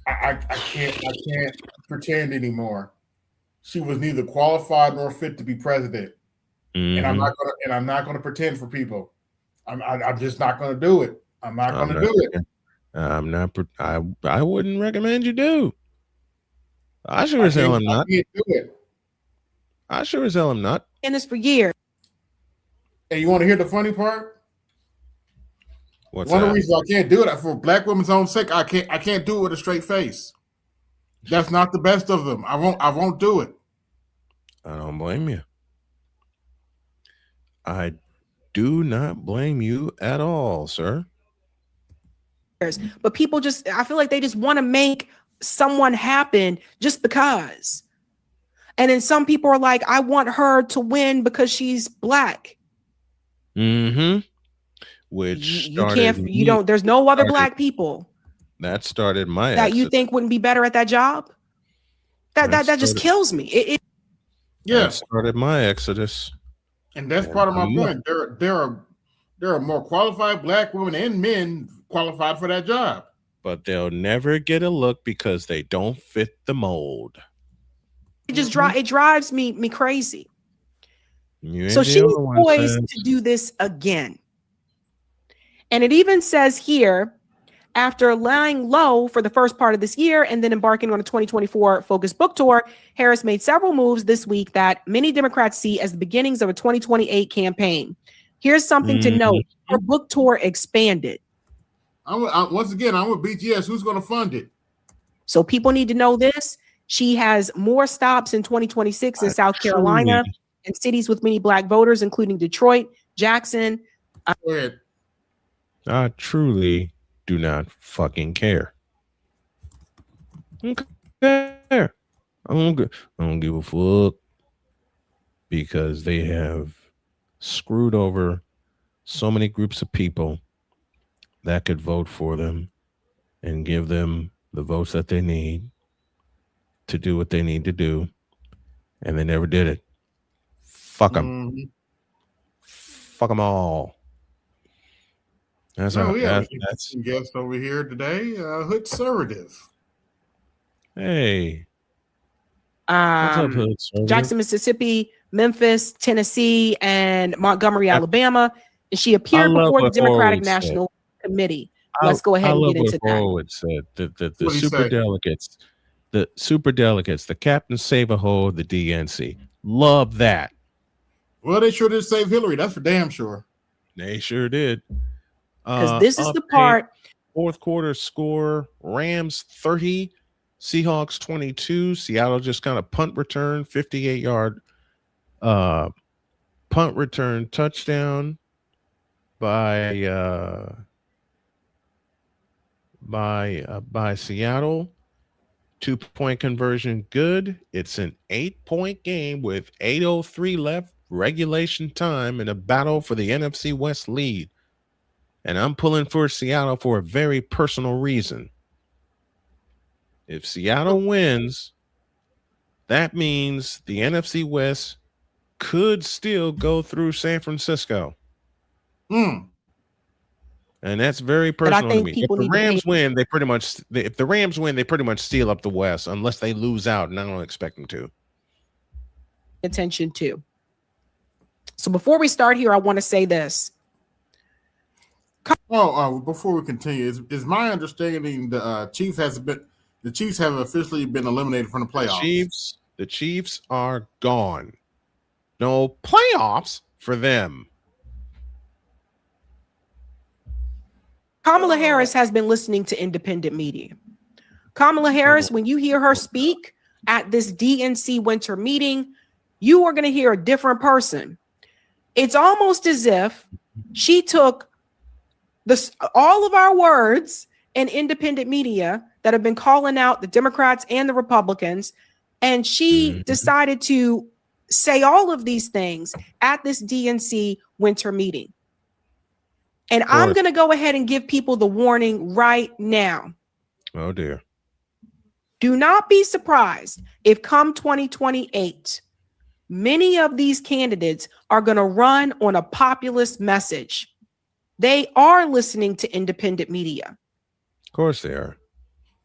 I can't pretend anymore. She was neither qualified nor fit to be president, and I'm not gonna pretend for people. I'm just not gonna do it. I'm not gonna do it. I wouldn't recommend you do. I sure as hell am not. I can't do it. I sure as hell am not. In this for years. And you want to hear the funny part? What's one that? of the reasons I can't do it, for black women's own sake, I can't do it with a straight face. That's not the best of them. I won't do it. I don't blame you. I do not blame you at all, sir. But people I feel like they just want to make someone happen just because. And then some people are like, I want her to win because she's black. Which there's no other black people that started my that you think wouldn't be better at that job. That just kills me. That started my exodus. And that's part of my point. There are more qualified black women and men qualified for that job. But they'll never get a look because they don't fit the mold. It drives me crazy. So she's poised to do this again. And it even says here, after lying low for the first part of this year and then embarking on a 2024 focus book tour, Harris made several moves this week that many Democrats see as the beginnings of a 2028 campaign. Here's something to note. Her book tour expanded. Once again, I'm with BGS. Who's going to fund it? So people need to know this. She has more stops in 2026 in South Carolina and cities with many black voters, including Detroit, Jackson. Go ahead. I truly do not fucking care. I don't give a fuck, because they have screwed over so many groups of people that could vote for them and give them the votes that they need to do what they need to do, and they never did it. Fuck them. Fuck them all. That's we have a guest over here today, Hoodservative. Hey. Jackson, Mississippi Memphis, Tennessee, and Montgomery, I, Alabama. And she I appeared love before the what Democratic Horowitz said. National Committee. Let's go I ahead and love get what into that. Horowitz said. The What'd he super say? delegates, the Captain Save-A-Ho of the DNC. Love that. Well, they sure did save Hillary. That's for damn sure. They sure did. Because this is the Update, part. fourth quarter score: Rams 30, Seahawks 22. Seattle just kind of punt return, 58-yard punt return touchdown by Seattle. 2-point conversion good. It's an 8-point game with 8:03 left, regulation time, in a battle for the NFC West lead. And I'm pulling for Seattle for a very personal reason. If Seattle wins, that means the NFC West could still go through San Francisco. And that's very personal to me. If the Rams win, they pretty much steal up the West, unless they lose out, and I don't expect them to. Attention to. So before we start here, I want to say this. Before we continue, is my understanding the Chiefs have officially been eliminated from the playoffs. The Chiefs are gone. No playoffs for them. Kamala Harris has been listening to independent media. Kamala Harris, when you hear her speak at this DNC winter meeting, you are going to hear a different person. It's almost as if she took all of our words in independent media that have been calling out the Democrats and the Republicans, and she decided to say all of these things at this DNC winter meeting. And I'm going to go ahead and give people the warning right now. Oh, dear. Do not be surprised if come 2028, many of these candidates are going to run on a populist message. They are listening to independent media. Of course they are.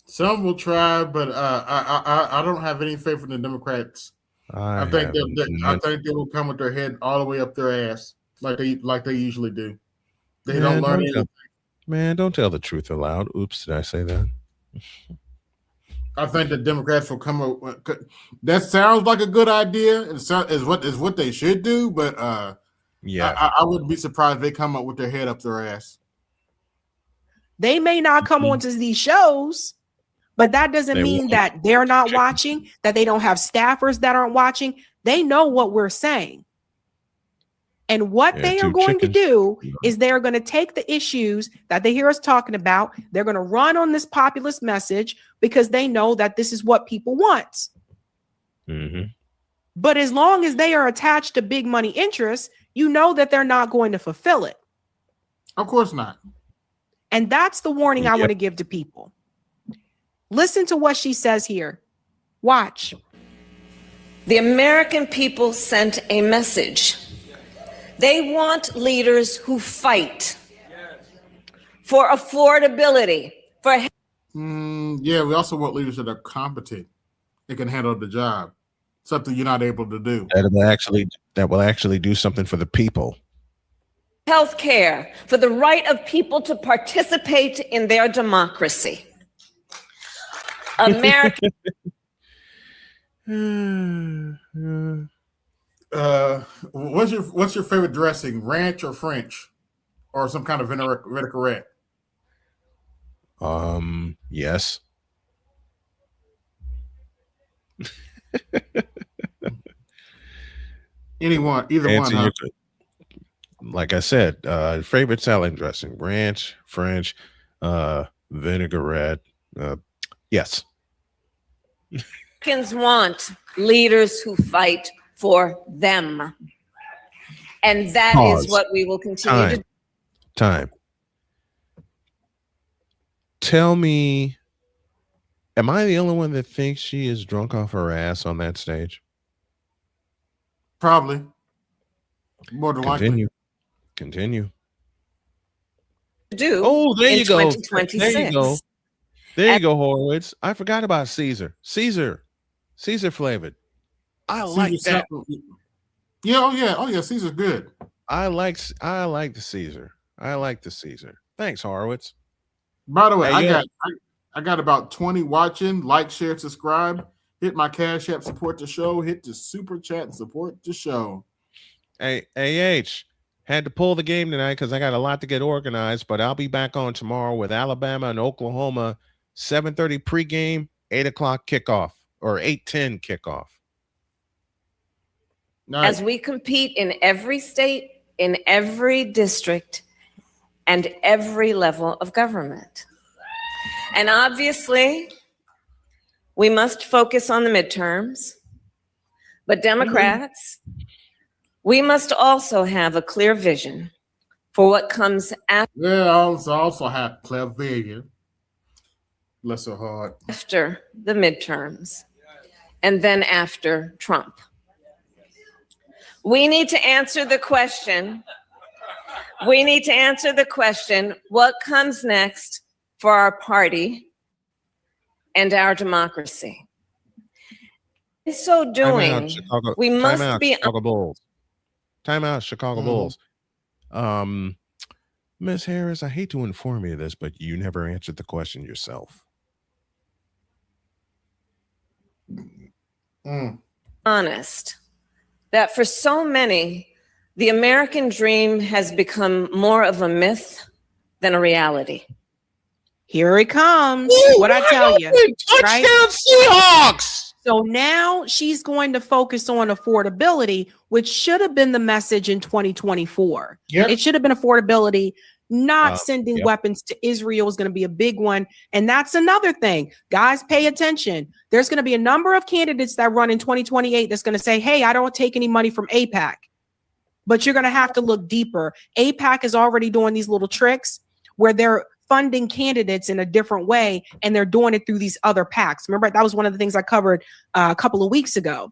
Some will try, but I don't have any faith in the Democrats. I think they will come with their head all the way up their ass, like they usually do. They don't learn anything. Man, don't tell the truth aloud. Oops, did I say that? I think the Democrats will come up. That sounds like a good idea. Is what they should do, but yeah, I wouldn't be surprised if they come up with their head up their ass. They may not come onto these shows, but that doesn't mean that they're not watching, that they don't have staffers that aren't watching. They know what we're saying. And what they are going to do is they're going to take the issues that they hear us talking about. They're going to run on this populist message because they know that this is what people want. But as long as they are attached to big money interests, you know that they're not going to fulfill it. Of course not. And that's the warning I want to give to people. Listen to what she says here. Watch. The American people sent a message. They want leaders who fight for affordability, for yeah, we also want leaders that are competent and can handle the job. Something you're not able to do. That will actually do something for the people. health care, for the right of people to participate in their democracy. America. What's your favorite dressing? Ranch or French, or some kind of vinaigrette? Yes. Either one. Like I said, favorite salad dressing: ranch, French, vinaigrette. Yes. Americans want leaders who fight for them. And that is what we will continue to do. Time. Tell me, am I the only one that thinks she is drunk off her ass on that stage? Probably. More than likely. Continue. Do oh, there you go. 2026. There you go. There you go, Horowitz. I forgot about Caesar. Caesar flavored. I like that. Yeah, oh yeah, Caesar's good. I like the Caesar. I like the Caesar. Thanks, Horowitz. By the way, Hey, yeah. I got about 20 watching. Like, share, subscribe. Hit my Cash App, support the show. Hit the super chat and support the show. Hey, AH, had to pull the game tonight because I got a lot to get organized, but I'll be back on tomorrow with Alabama and Oklahoma, 7:30 pregame, 8 o'clock kickoff, or 8:10 kickoff. Nice. As we compete in every state, in every district, and every level of government. And obviously, we must focus on the midterms, but Democrats, we must also have a clear vision for what comes after. Yeah, also have clear vision. Bless her heart. After the midterms, and then after Trump. We need to answer the question. What comes next for our party and our democracy? In so doing, we must be Chicago Bulls. Time out, Chicago Bulls. Ms. Harris, I hate to inform you of this, but you never answered the question yourself. honest that for so many, the American dream has become more of a myth than a reality. Here it comes. What I tell you. Touchdown Seahawks! So now she's going to focus on affordability, which should have been the message in 2024. Yep. It should have been affordability. Not sending weapons to Israel is going to be a big one. And that's another thing. Guys, pay attention. There's going to be a number of candidates that run in 2028 that's going to say, hey, I don't take any money from AIPAC. But you're going to have to look deeper. AIPAC is already doing these little tricks where they're funding candidates in a different way, and they're doing it through these other PACs. Remember, that was one of the things I covered a couple of weeks ago.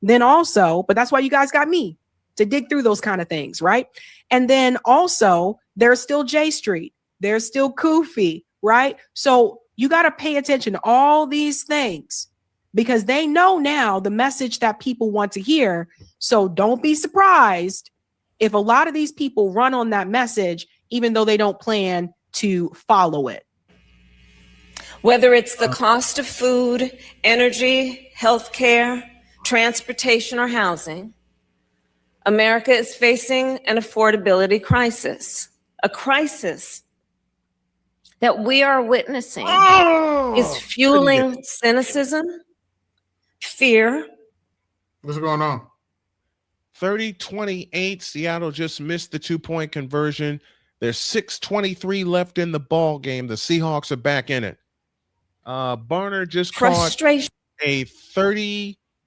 Then also, but that's why you guys got me to dig through those kind of things, right? And then also, there's still J Street. There's still Kofi, right? So you got to pay attention to all these things because they know now the message that people want to hear. So don't be surprised if a lot of these people run on that message, even though they don't plan to follow it. Whether it's the cost of food, energy, healthcare, transportation, or housing, America is facing an affordability crisis, a crisis that we are witnessing is fueling cynicism, fear. What's going on? 30-28, Seattle just missed the 2-point conversion. There's 6:23 left in the ball game. The Seahawks are back in it. Barner just caught a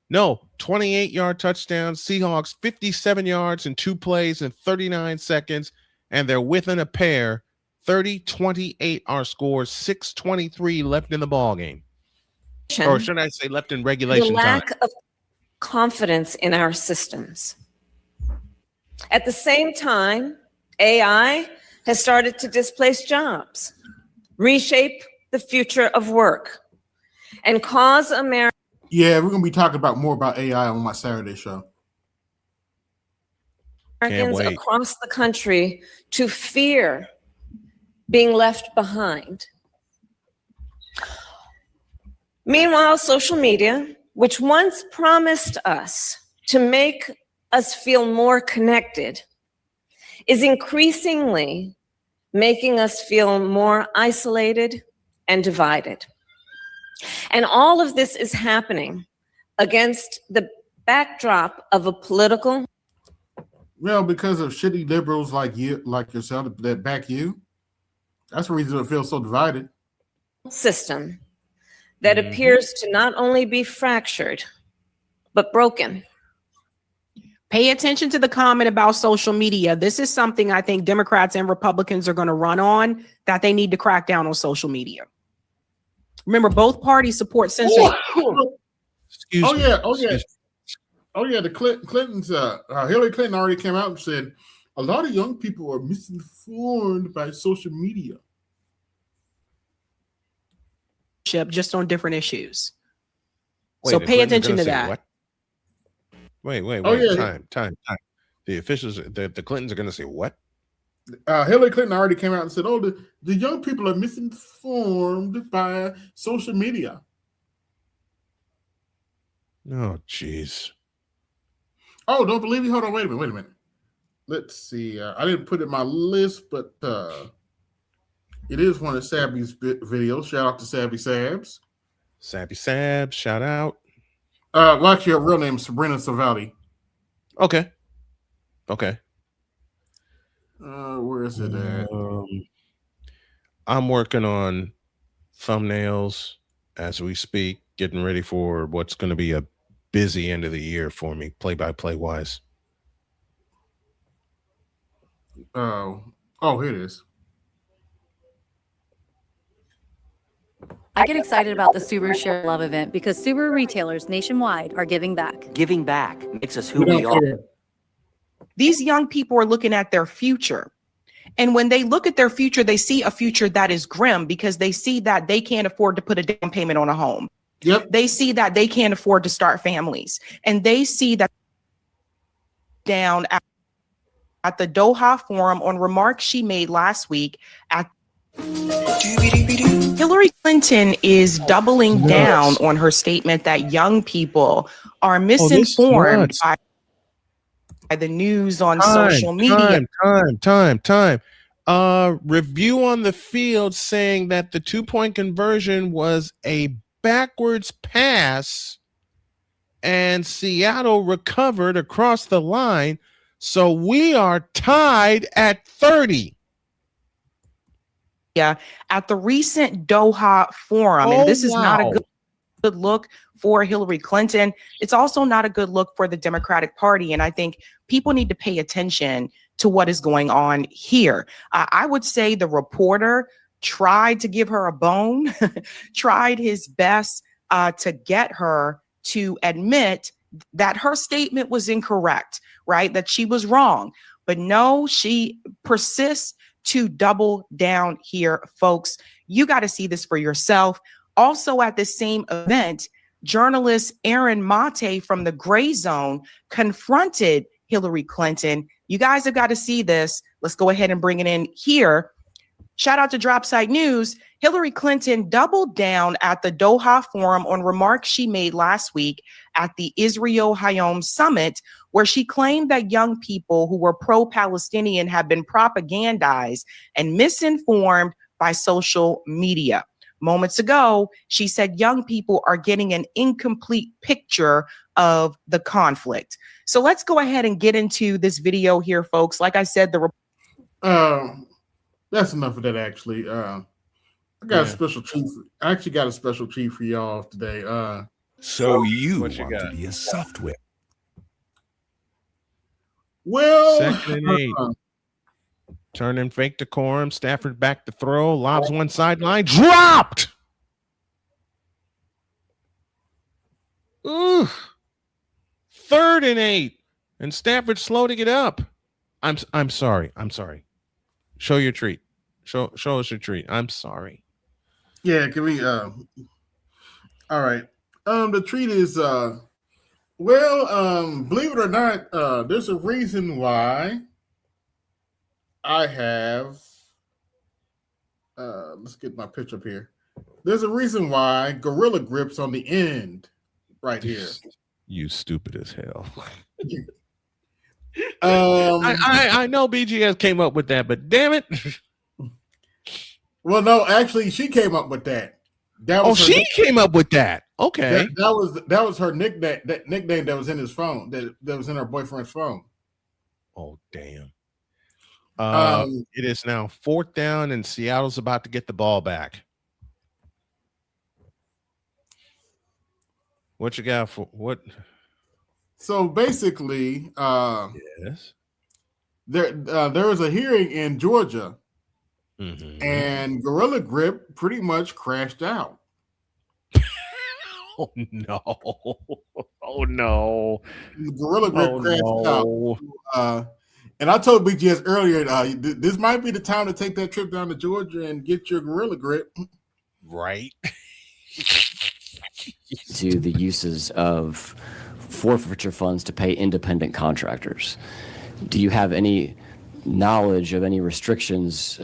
28-yard touchdown. Seahawks 57 yards in 2 plays in 39 seconds, and they're within a pair. 30-28 our score. 6:23 left in the ball game. Or should I say left in regulation the lack time. of confidence in our systems. At the same time, AI has started to displace jobs, reshape the future of work, and cause America. Yeah, we're going to be talking about more about AI on my Saturday show. Americans across the country to fear being left behind. Meanwhile, social media, which once promised us to make us feel more connected, is increasingly making us feel more isolated and divided. And all of this is happening against the backdrop of a political. Well, because of shitty liberals like you, like yourself, that back you. That's the reason it feels so divided. System that appears to not only be fractured, but broken. Pay attention to the comment about social media. This is something I think Democrats and Republicans are going to run on, that they need to crack down on social media. Remember, both parties support censorship. The Clintons, Hillary Clinton already came out and said a lot of young people are misinformed by social media. Just on different issues. So pay attention to that. Wait. Oh yeah, Time. The officials, the Clintons are going to say what? Hillary Clinton already came out and said, "Oh, the young people are misinformed by social media." Oh, jeez. Oh, don't believe me? Hold on, wait a minute. Let's see. I didn't put it in my list, but it is one of Sabby's videos. Shout out to Sabby Sabs. Sabby Sabs, shout out. Well, actually, her real name is Sabrina Savali. Okay. Where is it at? I'm working on thumbnails as we speak, getting ready for what's going to be a busy end of the year for me, play-by-play wise. Oh, here it is. I get excited about the Subaru Share Love event because Subaru retailers nationwide are giving back. Giving back makes us who we are. These young people are looking at their future. And when they look at their future, they see a future that is grim because they see that they can't afford to put a down payment on a home. Yep. They see that they can't afford to start families. And they see that down at the Doha Forum on remarks she made last week at Hillary Clinton is doubling down on her statement that young people are misinformed by the news on social media. Time. Review on the field saying that the 2-point conversion was a backwards pass and Seattle recovered across the line. So we are tied at 30. Yeah, at the recent Doha Forum, and this is not a good look for Hillary Clinton. It's also not a good look for the Democratic Party, and I think people need to pay attention to what is going on here. I would say the reporter tried to give her a bone, tried his best to get her to admit that her statement was incorrect, right? That she was wrong. But no, she persists to double down here, folks. You got to see this for yourself. Also at the same event, journalist Aaron Mate from the Gray Zone confronted Hillary Clinton. You guys have got to see this. Let's go ahead and bring it in here. Shout out to Dropside News. Hillary Clinton doubled down at the Doha Forum on remarks she made last week at the Israel Hayom Summit, where she claimed that young people who were pro-Palestinian have been propagandized and misinformed by social media. Moments ago, she said young people are getting an incomplete picture of the conflict. So let's go ahead and get into this video here, folks. Like I said, that's enough of that, actually. I got a special treat. I actually got a special treat for y'all today. So you want to be a software? Well, 2nd and 8. Turning fake decorum. Stafford back to throw. Lobs one sideline. Dropped. Ooh. 3rd and 8. And Stafford slow to get up. I'm sorry. Show your treat. Show us your treat. I'm sorry. Yeah, can we all right. The treat is believe it or not, there's a reason why I have let's get my picture up here. There's a reason why Gorilla Grip's on the end right here. You stupid as hell. I know BGS came up with that, but damn it. Well, no, actually, she came up with that. She came up with that. Okay, that was her nickname. That nickname that was in his phone. That was in her boyfriend's phone. Oh damn. It is now 4th down, and Seattle's about to get the ball back. What you got for what? So basically, yes, there was a hearing in Georgia, and Gorilla Grip pretty much crashed out. Oh no! Oh no! Gorilla Grip crashed out. And I told BGS earlier, this might be the time to take that trip down to Georgia and get your Gorilla Grip. Right. To the uses of forfeiture funds to pay independent contractors. Do you have any knowledge of any restrictions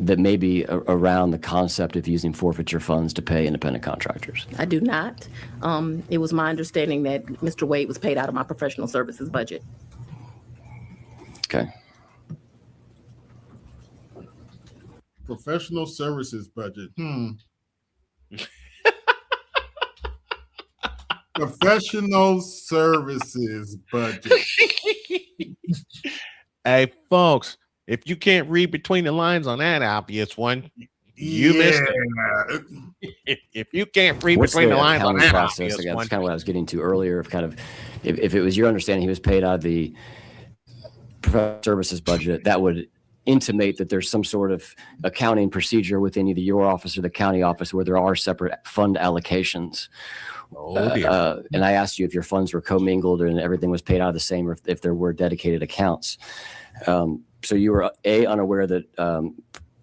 that may be around the concept of using forfeiture funds to pay independent contractors? I do not. It was my understanding that Mr. Wade was paid out of my professional services budget. Okay. Professional services budget. Professional services budget. Hey, folks, if you can't read between the lines on that obvious one, you missed it. If you can't read What's between the the lines on accounting that process? obvious Again, one, that's kind of what I was getting to earlier. If it was your understanding he was paid out of the professional services budget, that would intimate that there's some sort of accounting procedure within either your office or the county office where there are separate fund allocations. And I asked you if your funds were commingled and everything was paid out of the same, or if there were dedicated accounts. So you were unaware that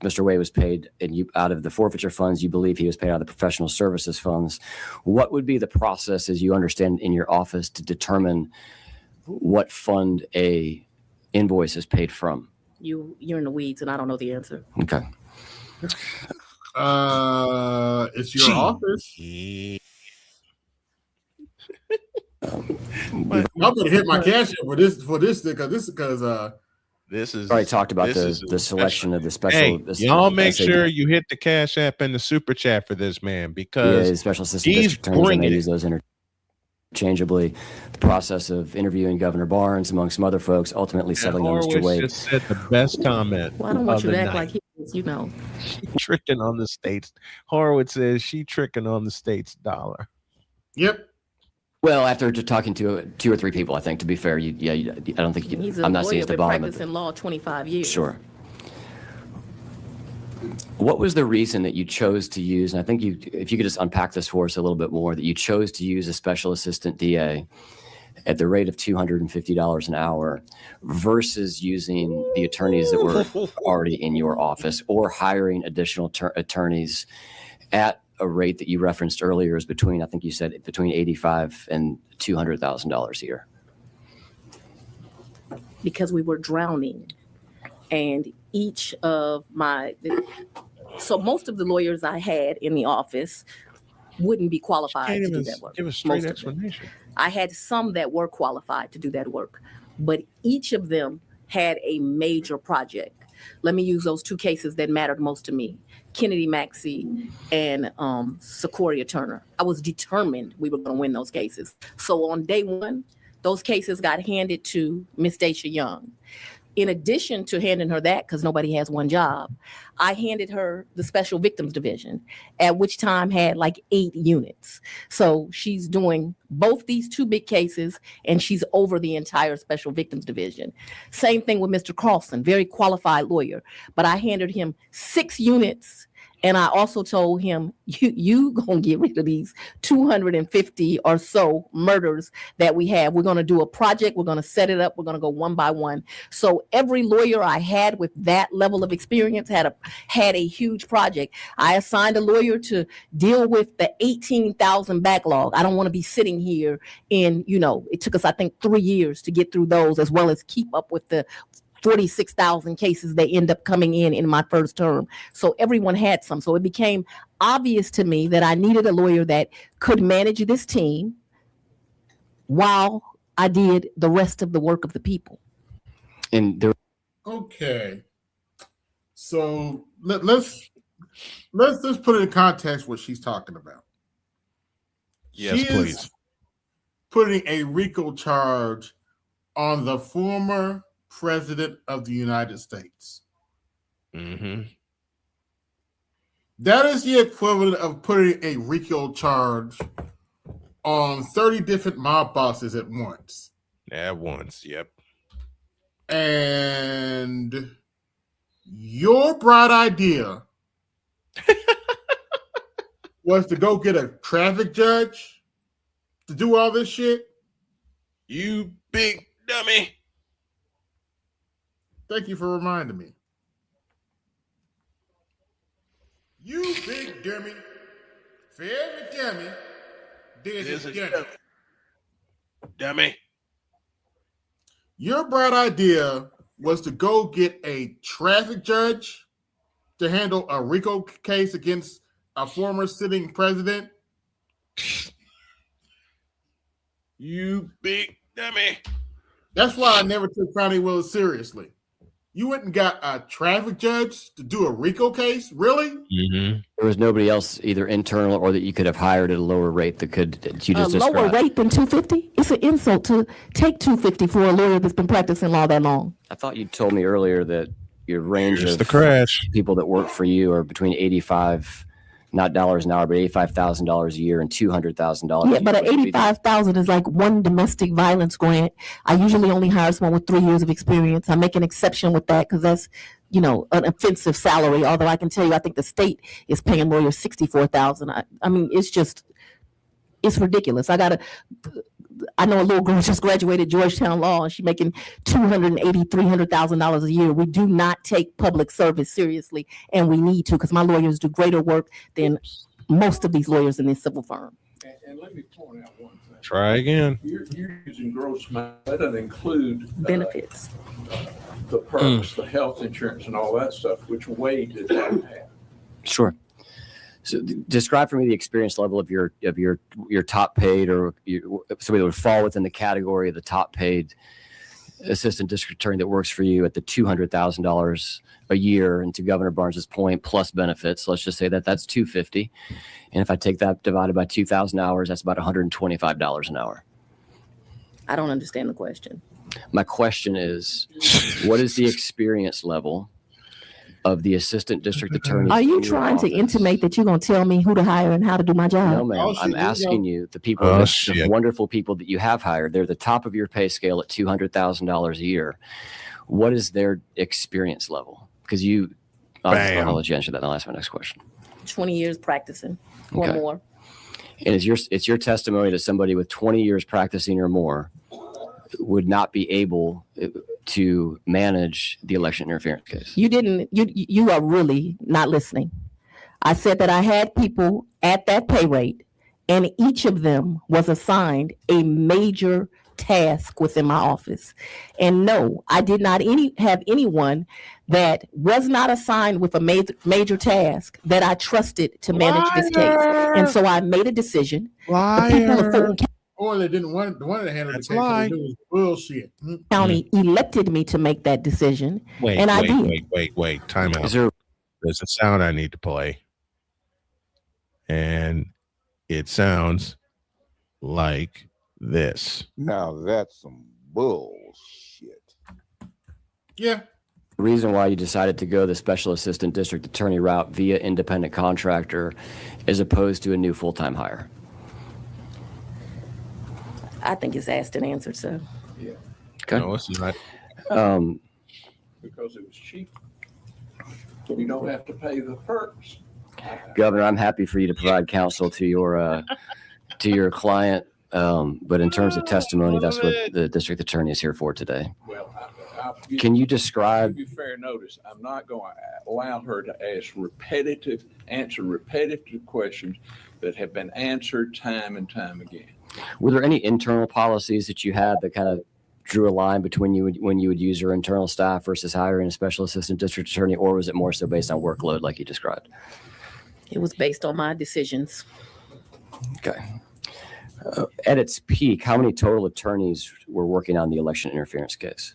Mr. Way was paid, and you out of the forfeiture funds, you believe he was paid out of the professional services funds. What would be the process, as you understand, in your office to determine what fund a invoice is paid from? You're in the weeds, and I don't know the answer. Okay. It's your office. I'm gonna hit my cash app for this because this is already talked about the selection of the special. Hey, the y'all make SAD. sure you hit the cash app and the super chat for this man because the special assistant he's district attorneys, and they bringing use those interchangeably. The process of interviewing Governor Barnes, among some other folks, ultimately settling on Mr. Horowitz Wade. just said the best comment. Well, I don't want of you to the act night. like he is, you know. She tricking on the states. Horowitz says she tricking on the state's dollar. Yep. Well, after just talking to 2 or 3 people, I think, to be fair, I don't think you He's can. a I'm not lawyer, saying it's the been bottom of practicing law 25 years. Sure. What was the reason that you chose to use, and I think if you could just unpack this for us a little bit more, that you chose to use a special assistant DA at the rate of $250 an hour versus using the attorneys that were already in your office or hiring additional attorneys at a rate that you referenced earlier is between, I think you said between $85,000 and $200,000 a year? Because we were drowning, and each of so most of the lawyers I had in the office wouldn't be qualified to do that work. Give a straight Most of them. explanation. I had some that were qualified to do that work, but each of them had a major project. Let me use those 2 cases that mattered most to me: Kennedy Maxey and Sequoia Turner. I was determined we were going to win those cases. So on day 1, those cases got handed to Miss Dacia Young. In addition to handing her that, because nobody has one job, I handed her the Special Victims Division, at which time had like 8 units. So she's doing both these 2 big cases, and she's over the entire Special Victims Division. Same thing with Mr. Carlson, very qualified lawyer, but I handed him 6 units. And I also told him, you gonna get rid of these 250 or so murders that we have. We're gonna do a project. We're gonna set it up. We're gonna go one by one. So every lawyer I had with that level of experience had a huge project. I assigned a lawyer to deal with the 18,000 backlog. I don't want to be sitting here it took us, I think, 3 years to get through those, as well as keep up with the 46,000 cases they end up coming in my first term. So everyone had some. So it became obvious to me that I needed a lawyer that could manage this team while I did the rest of the work of the people. Okay. So let's put it in context what she's talking about. Yes, she please. Is putting a RICO charge on the former President of the United States. Mm-hmm. That is the equivalent of putting a RICO charge on 30 different mob bosses at once. At once, yep. And your bright idea was to go get a traffic judge to do all this shit? You big dummy. Thank you for reminding me. You big dummy. For every dummy, there's a dummy. dummy. Your bright idea was to go get a traffic judge to handle a RICO case against a former sitting president. You big dummy. That's why I never took Fountry Willis seriously. You went and got a traffic judge to do a RICO case? Really? Mm-hmm. There was nobody else, either internal or that you could have hired at a lower rate that you just A lower described. rate than $250? It's an insult to take $250 for a lawyer that's been practicing law that long. I thought you told me earlier that your range Here's of the crash. people that work for you are between 85, not dollars an hour, but $85,000 a year and $200,000. Yeah, but an $85,000 is like one domestic violence grant. I usually only hire someone with 3 years of experience. I make an exception with that because that's, you know, an offensive salary. Although I can tell you, I think the state is paying lawyers $64,000. I mean, it's ridiculous. I know a little girl just graduated Georgetown Law, and she's making $280,000, $300,000 a year. We do not take public service seriously, and we need to, because my lawyers do greater work than most of these lawyers in this civil firm. And let me point out one thing. Try again. You're using gross amount. That doesn't include benefits, the perks, the health insurance, and all that stuff. Which Wade did that have? Sure. So describe for me the experience level of your top paid, or somebody that would fall within the category of the top paid assistant district attorney that works for you at the $200,000 a year. And to Governor Barnes's point, plus benefits, let's just say that that's $250. And if I take that divided by 2,000 hours, that's about $125 an hour. I don't understand the question. My question is, what is the experience level of the assistant district attorney? Are you trying to intimate that you're going to tell me who to hire and how to do my job? No, ma'am. I'm asking you, the people, the wonderful people that you have hired, they're the top of your pay scale at $200,000 a year. What is their experience level? Because I'll let you answer that, and I'll ask my next question. 20 years practicing or Okay. more. And it's your testimony that somebody with 20 years practicing or more would not be able to manage the election interference case. You are really not listening. I said that I had people at that pay rate, and each of them was assigned a major task within my office. And no, I did not have anyone that was not assigned with a major task that I trusted to manage this case. And so I made a decision. The people of Fulton Or they didn't want to handle the case. They do is bullshit. County elected me to make that decision. Wait, and I wait, did. wait. Time out. There's a sound I need to play. And it sounds like this. Now that's some bullshit. Yeah. The reason why you decided to go the special assistant district attorney route via independent contractor as opposed to a new full-time hire. I think it's asked and answered, sir. Yeah. Okay. No, it's not. Because it was cheap. You don't have to pay the perks. Governor, I'm happy for you to provide counsel to your client, but in terms of testimony, that's what the district attorney is here for today. Well, Can you describe? Give you fair notice. I'm not going to allow her to answer repetitive questions that have been answered time and time again. Were there any internal policies that you had that kind of drew a line between you when you would use your internal staff versus hiring a special assistant district attorney, or was it more so based on workload like you described? It was based on my decisions. Okay. At its peak, how many total attorneys were working on the election interference case?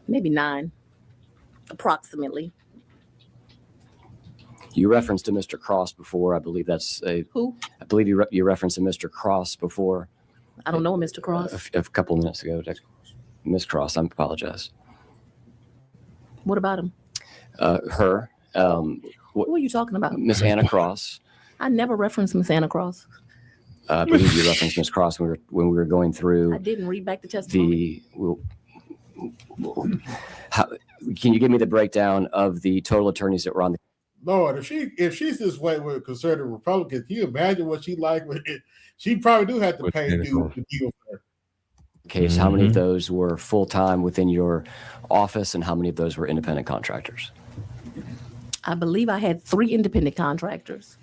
Maybe 9, approximately. You referenced to Mr. Cross before. I believe that's Who? I believe you referenced to Mr. Cross before. I don't know Mr. Cross. A couple minutes ago. Miss Cross, I apologize. What about him? Her. Who are you talking about? Miss Anna Cross. I never referenced Miss Anna Cross. I believe you referenced Miss Cross when we were going through I didn't read back the testimony. Can you give me the breakdown of the total attorneys that were on the Lord, if she's this way with conservative Republicans, can you imagine what she like with it? She probably do have to pay to deal with her. case? How many of those were full-time within your office, and how many of those were independent contractors? I believe I had 3 independent contractors.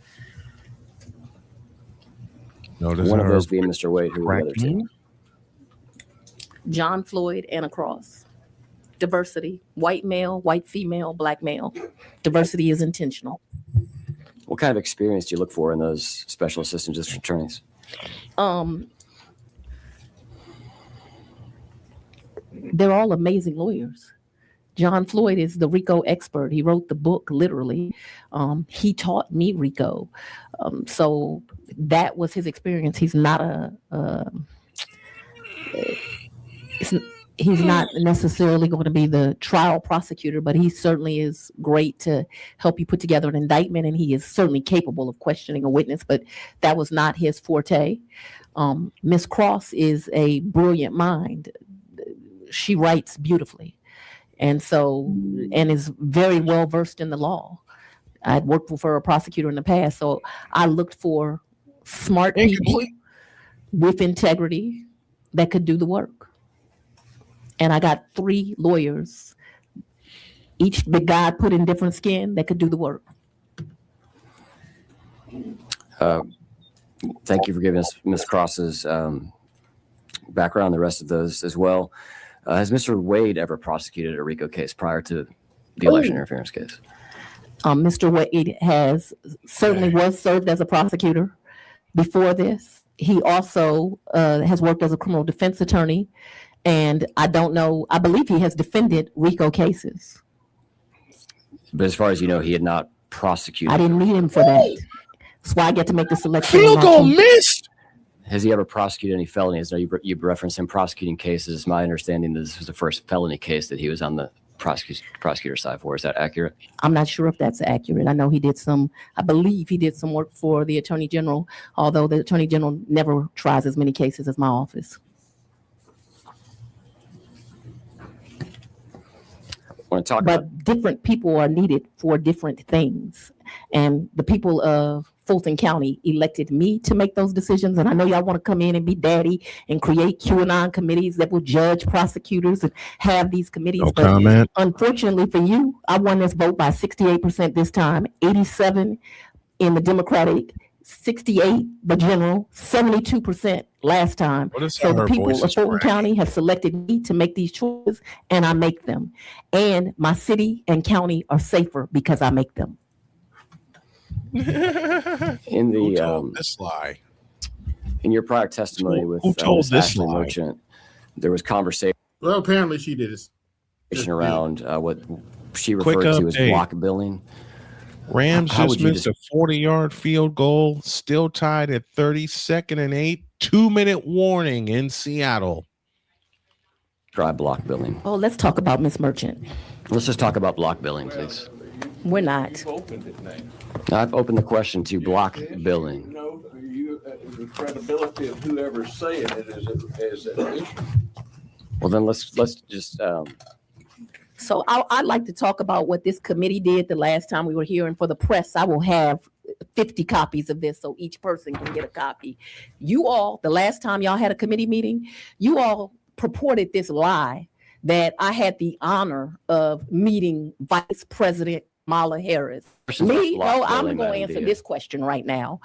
Notice One of her those being Mr. Wade, who were the other two. John Floyd, Anna Cross. Diversity, white male, white female, black male. Diversity is intentional. What kind of experience do you look for in those special assistant district attorneys? They're all amazing lawyers. John Floyd is the RICO expert. He wrote the book, literally. He taught me RICO. So that was his experience. He's not he's not necessarily going to be the trial prosecutor, but he certainly is great to help you put together an indictment, and he is certainly capable of questioning a witness, but that was not his forte. Miss Cross is a brilliant mind. She writes beautifully, and is very well versed in the law. I'd worked for a prosecutor in the past, so I looked for smart people with integrity that could do the work. And I got 3 lawyers, each that God put in different skin, that could do the work. Thank you for giving us Ms. Cross's background, the rest of those as well. Has Mr. Wade ever prosecuted a RICO case prior to the election interference case? Mr. Wade certainly was served as a prosecutor before this. He also has worked as a criminal defense attorney. And I believe he has defended RICO cases. But as far as you know, he had not prosecuted. I didn't need him for that. That's why I get to make the selection. Field goal missed. Has he ever prosecuted any felonies? Now you referenced him prosecuting cases. My understanding is this was the first felony case that he was on the prosecutor side for. Is that accurate? I'm not sure if that's accurate. I know I believe he did some work for the Attorney General, although the Attorney General never tries as many cases as my office. But different people are needed for different things. And the people of Fulton County elected me to make those decisions. And I know y'all want to come in and be daddy and create QAnon committees that will judge prosecutors and have these committees. No but comment. Unfortunately for you, I won this vote by 68% this time, 87 in the Democratic, 68 the general, 72% last time. So the people of Fulton County have selected me to make these choices, and I make them. And my city and county are safer because I make them. In Who told this lie? In your prior testimony with who told this Ashley lie? Merchant, there was conversation Well, apparently she did it. around what she referred to as block billing. Rams How just would you missed a 40-yard field goal, still tied at 32nd and 8. 2-minute warning in Seattle. Try block billing. Oh, let's talk about Miss Merchant. Let's just talk about block billing, please. We're not. I've opened the question to block billing. No, the credibility of whoever's saying it is an issue. Well, then let's just. So I'd like to talk about what this committee did the last time we were here. And for the press, I will have 50 copies of this so each person can get a copy. You all, the last time y'all had a committee meeting, you all purported this lie that I had the honor of meeting Vice President Kamala Harris. Me? No, I'm going to answer this question right now.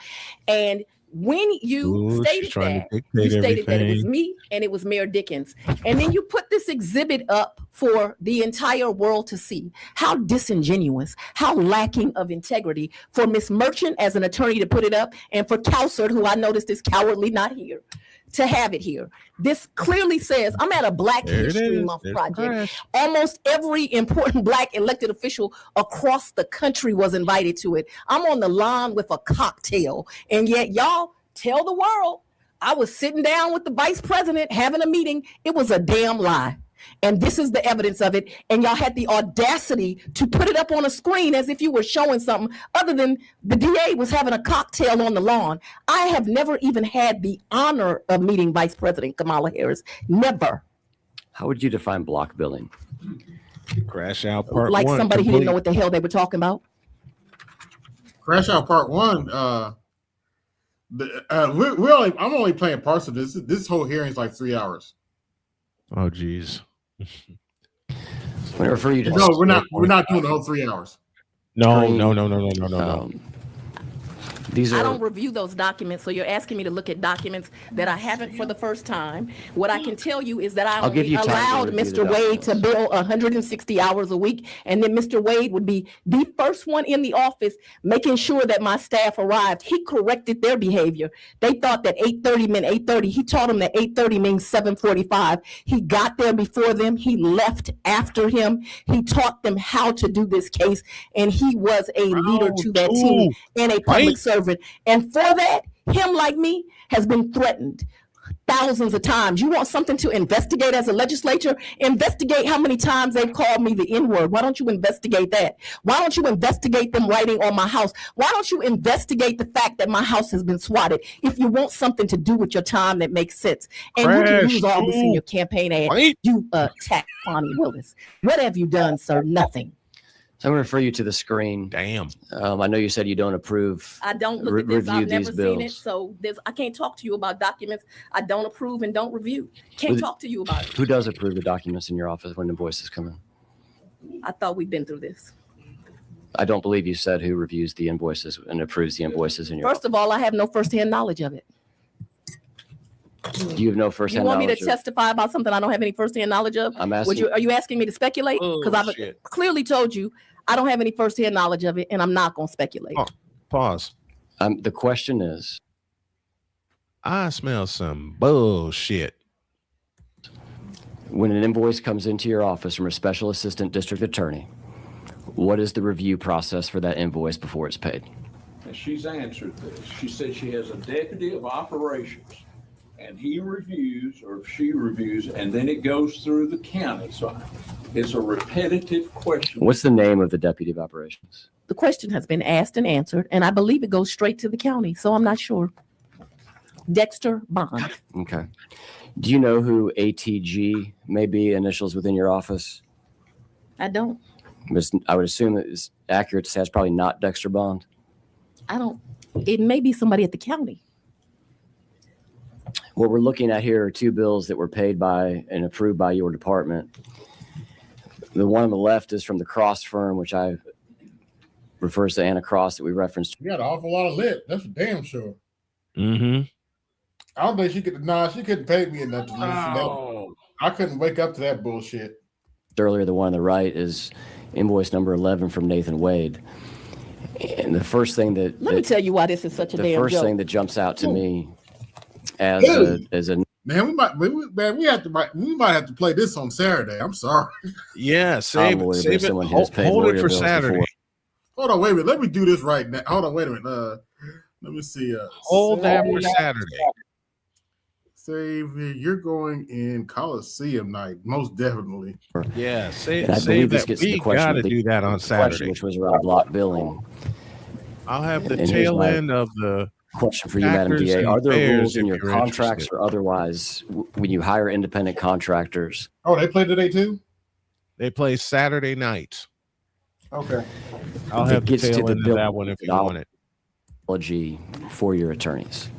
And when you stated that, you stated that it was me and it was Mayor Dickens. And then you put this exhibit up for the entire world to see. How disingenuous, how lacking of integrity for Miss Merchant as an attorney to put it up, and for Cowsert, who I noticed is cowardly not here, to have it here. This clearly says, I'm at a Black History Month project. Almost every important Black elected official across the country was invited to it. I'm on the lawn with a cocktail, and yet y'all tell the world I was sitting down with the vice president having a meeting. It was a damn lie. And this is the evidence of it. And y'all had the audacity to put it up on a screen as if you were showing something other than the DA was having a cocktail on the lawn. I have never even had the honor of meeting Vice President Kamala Harris. Never. How would you define block billing? Crash out part like one. Somebody who didn't know what the hell they were talking about. Crash out part one. I'm only playing parts of this. This whole hearing is like 3 hours. Oh, geez. When I refer you to no, we're not doing the whole 3 hours. No. These I are don't review those documents, so you're asking me to look at documents that I haven't for the first time. What I can tell you is that I I'll give only you time to allowed review the Mr. Wade to bill 160 hours a week, and then Mr. Wade would be the first one in the office making sure that my staff arrived. He corrected their behavior. They thought that 8:30 meant 8:30. He taught them that 8:30 means 7:45. He got there before them. He left after him. He taught them how to do this case, and he was a leader to that team and a public servant. And for that, him like me has been threatened thousands of times. You want something to investigate as a legislature? Investigate how many times they've called me the N-word. Why don't you investigate that? Why don't you investigate them writing on my house? Why don't you investigate the fact that my house has been swatted? If you want something to do with your time that makes sense. And you can use all this in your campaign ad. You attack Bonnie Willis. What have you done, sir? Nothing. So I'm going to refer you to the screen. Damn. I know you said you don't approve. I don't look at this. I've never bills. seen it. So I can't talk to you about documents I don't approve and don't review. Can't talk to you about it. Who does approve the documents in your office when invoices come in? I thought we'd been through this. I don't believe you said who reviews the invoices and approves the invoices in your First of all, I have no firsthand knowledge of it. You have no firsthand knowledge. You want me to knowledge testify about something I don't have any firsthand knowledge of? I'm asking. Are you asking me to speculate? Because I've clearly told you I don't have any firsthand knowledge of it, and I'm not going to speculate. Pause. The question is, I smell some bullshit. When an invoice comes into your office from a special assistant district attorney, what is the review process for that invoice before it's paid? And she's answered this. She said she has a deputy of operations, and he reviews, or she reviews, and then it goes through the county. So it's a repetitive question. What's the name of the deputy of operations? The question has been asked and answered, and I believe it goes straight to the county, so I'm not sure. Dexter Bond. Okay. Do you know who ATG may be initials within your office? I don't. I would assume it's accurate to say it's probably not Dexter Bond. I don't. It may be somebody at the county. What we're looking at here are two bills that were paid by and approved by your department. The one on the left is from the Cross firm, which refers to Anna Cross that we referenced. You got an awful lot of lip. That's for damn sure. Mm-hmm. I don't think she could. Nah, she couldn't pay me enough to listen. I couldn't wake up to that bullshit. Earlier, the one on the right is invoice number 11 from Nathan Wade. And the first thing that let me tell you why this is such a damn joke. The first thing that jumps out to me as a man, we might have to play this on Saturday. I'm sorry. Yeah, save it. Hold it for Saturday. Hold on, wait a minute. Let me do this right now. Hold on, wait a minute. Let me see. Hold that for Saturday. Save it. You're going in Colosseum night, most definitely. Yeah, save that. We got to do that on Saturday. Which was around block billing. I'll have the tail end of the question for you, Madam DA. Are there rules in your contracts or otherwise when you hire independent contractors? Oh, they play today too? They play Saturday night. Okay. I'll have the tail end of that one if you want it. For your attorneys.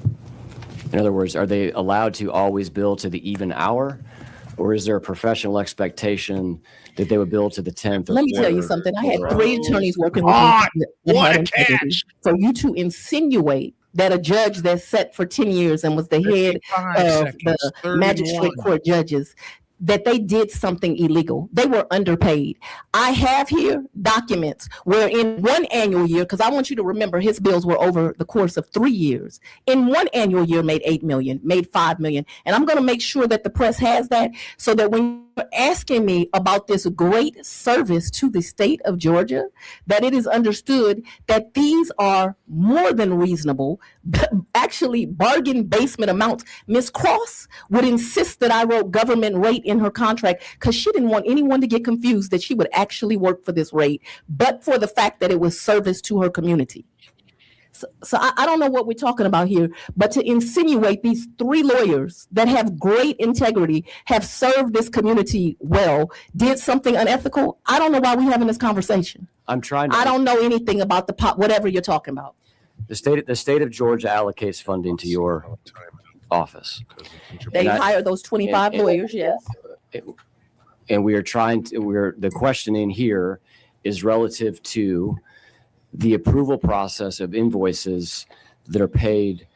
In other words, are they allowed to always bill to the even hour, or is there a professional expectation that they would bill to the 10th? Let me tell you something. I had 3 attorneys working with me. What a catch! For you to insinuate that a judge that's set for 10 years and was the head of the magistrate court judges, that they did something illegal. They were underpaid. I have here documents where in one annual year, because I want you to remember his bills were over the course of 3 years. In one annual year made 8 million, made 5 million. And I'm going to make sure that the press has that so that when you're asking me about this great service to the state of Georgia, that it is understood that these are more than reasonable, actually bargain basement amounts. Ms. Cross would insist that I wrote government rate in her contract because she didn't want anyone to get confused that she would actually work for this rate, but for the fact that it was service to her community. So I don't know what we're talking about here, but to insinuate these 3 lawyers that have great integrity, have served this community well, did something unethical, I don't know why we're having this conversation. I don't know anything about whatever you're talking about. The state of Georgia allocates funding to your office. They hire those 25 lawyers, yes. And we are the questioning here is relative to the approval process of invoices that are paid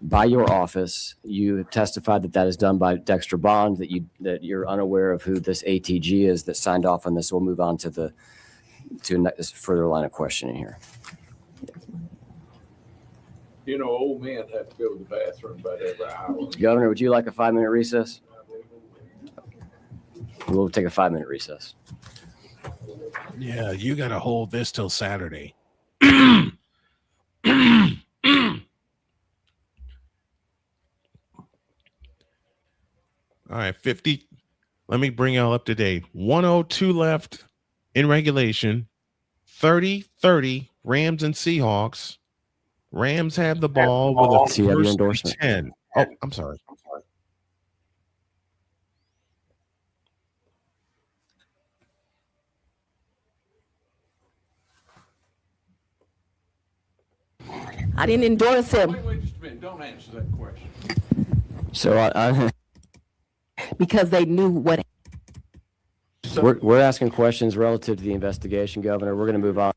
by your office. You have testified that that is done by Dexter Bond, that you're unaware of who this ATG is that signed off on this. We'll move on to this further line of questioning here. You know, old men have to go to the bathroom about every hour. Governor, would you like a 5-minute recess? We'll take a 5-minute recess. Yeah, you got to hold this till Saturday. All right, 50. Let me bring y'all up to date. 102 left in regulation. 30-30 Rams and Seahawks. Rams have the ball with a first endorsement. 10. Oh, I'm sorry. I didn't endorse him. Wait just a minute. Don't answer that question. So because they knew what. We're asking questions relative to the investigation, Governor. We're going to move on.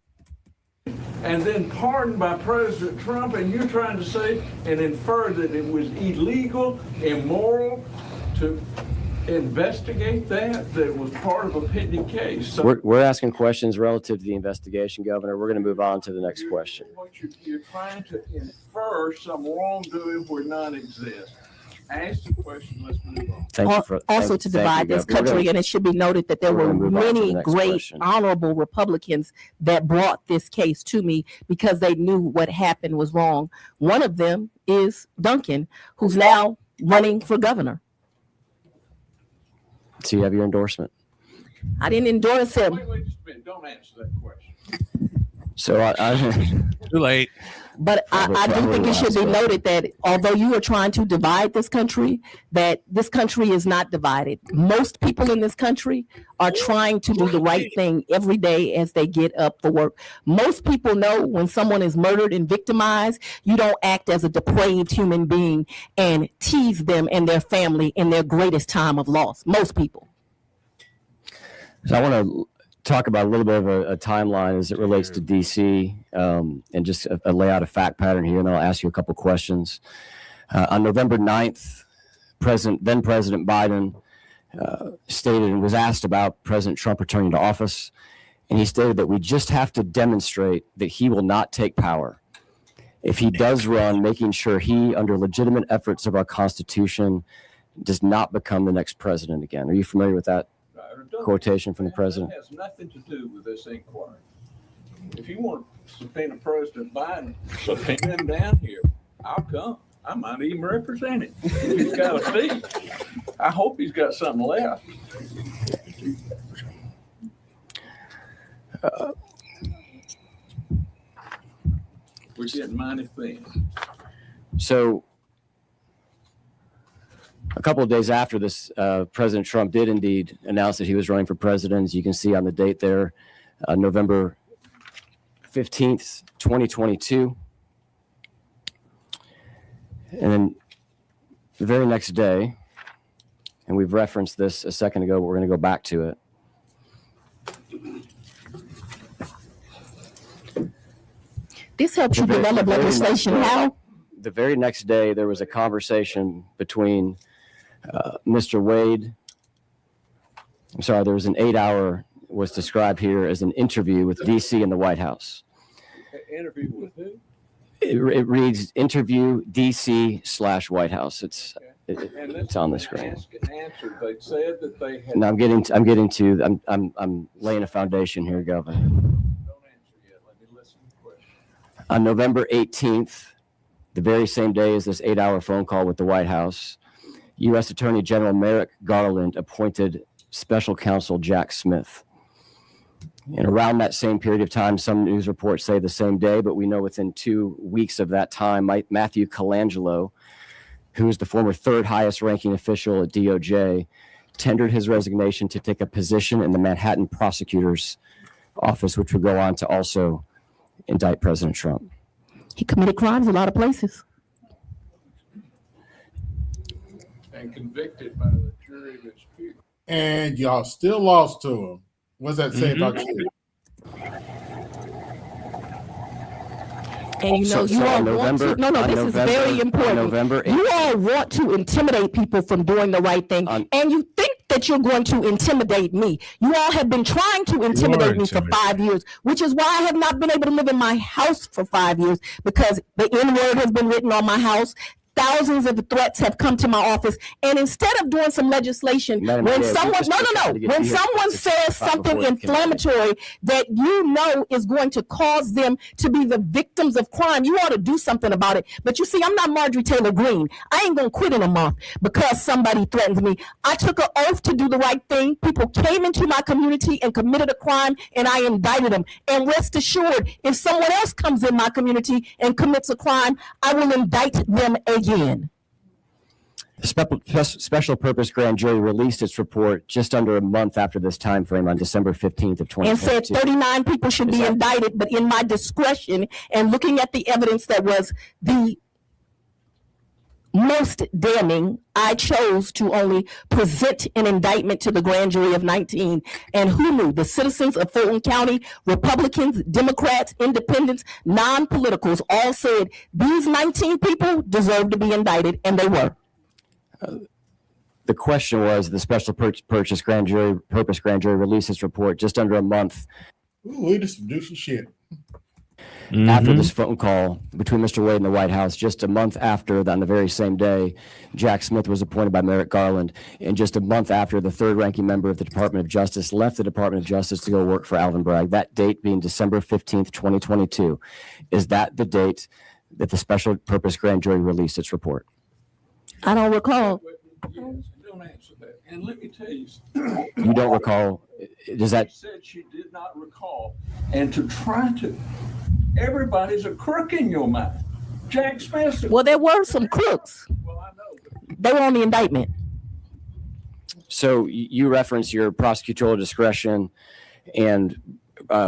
And then pardoned by President Trump, and you're trying to say and infer that it was illegal, immoral to investigate that it was part of a pending case. So We're asking questions relative to the investigation, Governor. We're going to move on to the next question. you're trying to infer some wrongdoing where none exists. Ask the question, let's move on. Also to divide this country, and it should be noted that there were many great honorable Republicans that brought this case to me because they knew what happened was wrong. One of them is Duncan, who's now running for governor. So you have your endorsement. I didn't endorse him. Wait just a minute. Don't answer that question. So too late. But I do think it should be noted that although you are trying to divide this country, that this country is not divided. Most people in this country are trying to do the right thing every day as they get up for work. Most people know when someone is murdered and victimized, you don't act as a depraved human being and tease them and their family in their greatest time of loss. Most people. So I want to talk about a little bit of a timeline as it relates to DC, and just a layout of fact pattern here, and then I'll ask you a couple questions. On November 9th, then President Biden stated and was asked about President Trump returning to office, and he stated that we just have to demonstrate that he will not take power. If he does run, making sure he, under legitimate efforts of our Constitution, does not become the next president again. Are you familiar with that quotation from the president? It has nothing to do with this inquiry. If you want to subpoena President Biden, subpoena him down here. I'll come. I might even represent him. He's got a fee. I hope he's got something left. We're getting mighty thin. So a couple of days after this, President Trump did indeed announce that he was running for president. As you can see on the date there, November 15th, 2022. And then the very next day, and we've referenced this a second ago, but we're going to go back to it. This helps you develop legislation. How? The very next day, there was a conversation between Mr. Wade. I'm sorry, there was an 8-hour, was described here as an interview with DC and the White House. Interview with who? It reads interview DC/White House. It's on the screen. They said that they had. No, I'm laying a foundation here, Governor. On November 18th, the very same day as this 8-hour phone call with the White House, U.S. Attorney General Merrick Garland appointed Special Counsel Jack Smith. And around that same period of time, some news reports say the same day, but we know within 2 weeks of that time, Matthew Colangelo, who is the former third highest ranking official at DOJ, tendered his resignation to take a position in the Manhattan prosecutor's office, which would go on to also indict President Trump. He committed crimes in a lot of places. And convicted by the jury of his peers. And y'all still lost to him. What's that say about you? And you know, you all want to. No, this is very important. You all want to intimidate people from doing the right thing, and you think that you're going to intimidate me. You all have been trying to intimidate me for 5 years, which is why I have not been able to live in my house for 5 years, because the N-word has been written on my house. Thousands of threats have come to my office, and instead of doing some legislation, when someone says something inflammatory that you know is going to cause them to be the victims of crime, you ought to do something about it. But you see, I'm not Marjorie Taylor Greene. I ain't gonna quit in a month because somebody threatens me. I took an oath to do the right thing. People came into my community and committed a crime, and I indicted them. And rest assured, if someone else comes in my community and commits a crime, I will indict them again. The special purpose grand jury released its report just under a month after this time frame on December 15th of 2022. And said 39 people should be indicted, but in my discretion and looking at the evidence that was the most damning, I chose to only present an indictment to the grand jury of 19. And who knew? The citizens of Fulton County, Republicans, Democrats, Independents, non-politicals, all said these 19 people deserve to be indicted, and they were. The question was, the special purpose grand jury released its report just under a month. Ooh, we just do some shit. After this phone call between Mr. Wade and the White House, just a month after, on the very same day, Jack Smith was appointed by Merrick Garland, and just a month after, the third-ranking member of the Department of Justice left the Department of Justice to go work for Alvin Bragg. That date being December 15th, 2022. Is that the date that the special purpose grand jury released its report? I don't recall. Don't answer that. And let me tell you, You don't recall? Does that? She said she did not recall, and to try to. Everybody's a crook in your mind. Jack Smith. Well, there were some crooks. Well, I know. They were on the indictment. So you reference your prosecutorial discretion and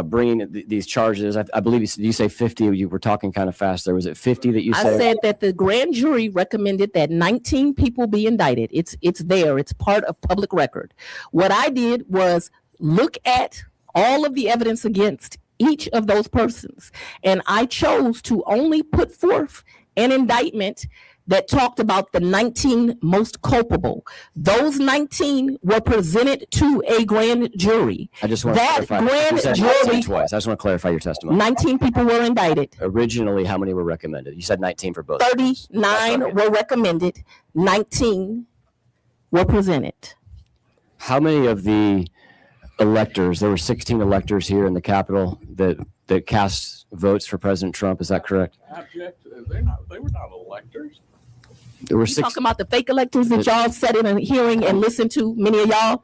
bringing these charges. I believe you say 50. You were talking kind of fast there. Was it 50 that you said? I said that the grand jury recommended that 19 people be indicted. It's there. It's part of public record. What I did was look at all of the evidence against each of those persons, and I chose to only put forth an indictment that talked about the 19 most culpable. Those 19 were presented to a grand jury. I just want to clarify. Grand jury twice. I just want to clarify your testimony. 19 people were indicted. Originally, how many were recommended? You said 19 for both. 39 were recommended. 19 were presented. How many of the electors? There were 16 electors here in the Capitol that cast votes for President Trump. Is that correct? Abject. They were not electors. There were You talking about the fake electors that y'all sat in a hearing and listened to, many of y'all?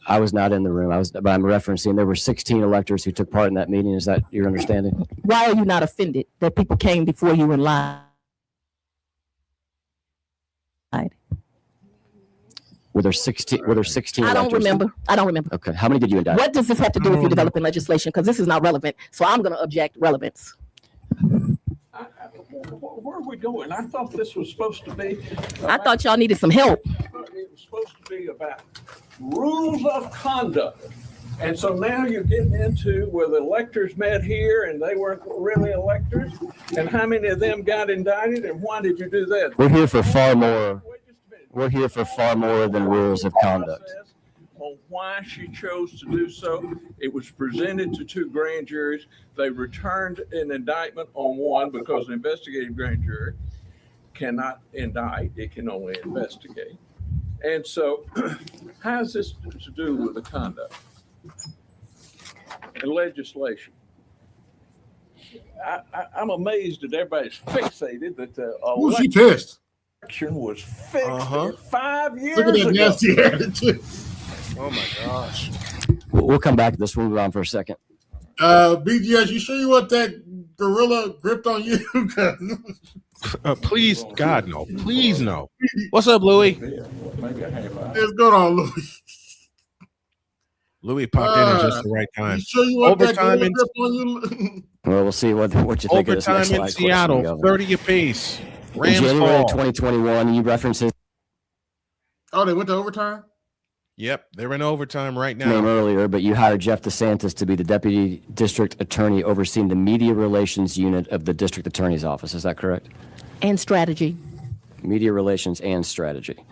I was not in the room. But I'm referencing there were 16 electors who took part in that meeting. Is that your understanding? Why are you not offended that people came before you and lied? Were there 16? Were there 16? I don't electors? remember. I don't remember. Okay. How many did you indict? What does this have to do with you developing legislation? Because this is not relevant. So I'm going to object relevance. Where are we going? I thought this was supposed to be. I thought y'all needed some help. It was supposed to be about rules of conduct. And so now you're getting into where the electors met here and they weren't really electors. And how many of them got indicted and why did you do that? We're here for far more. We're here for far more than rules of conduct. On why she chose to do so. It was presented to two grand juries. They returned an indictment on one because an investigative grand jury cannot indict, it can only investigate. And so, how is this to do with the conduct and legislation? I'm amazed that everybody's fixated that the election was fixed 5 years ago. Look at that nasty attitude. Oh my gosh. We'll come back to this. We'll move on for a second. BGS, you sure you want that gorilla gripped on you? Please, God, no. Please, no. What's up, Louis? What's going on, Louis? Louis popped in at just the right time. You sure you want Overtime that in, grip on you? Well, we'll see what you think of this next overtime in slide. Seattle, 30 apiece. In Rams January fall. 2021, you references. Oh, they went to overtime? Yep, they're in overtime right Name now. earlier, but you hired Jeff DeSantis to be the deputy district attorney overseeing the media relations unit of the district attorney's office. Is that correct? And strategy. Media relations and strategy.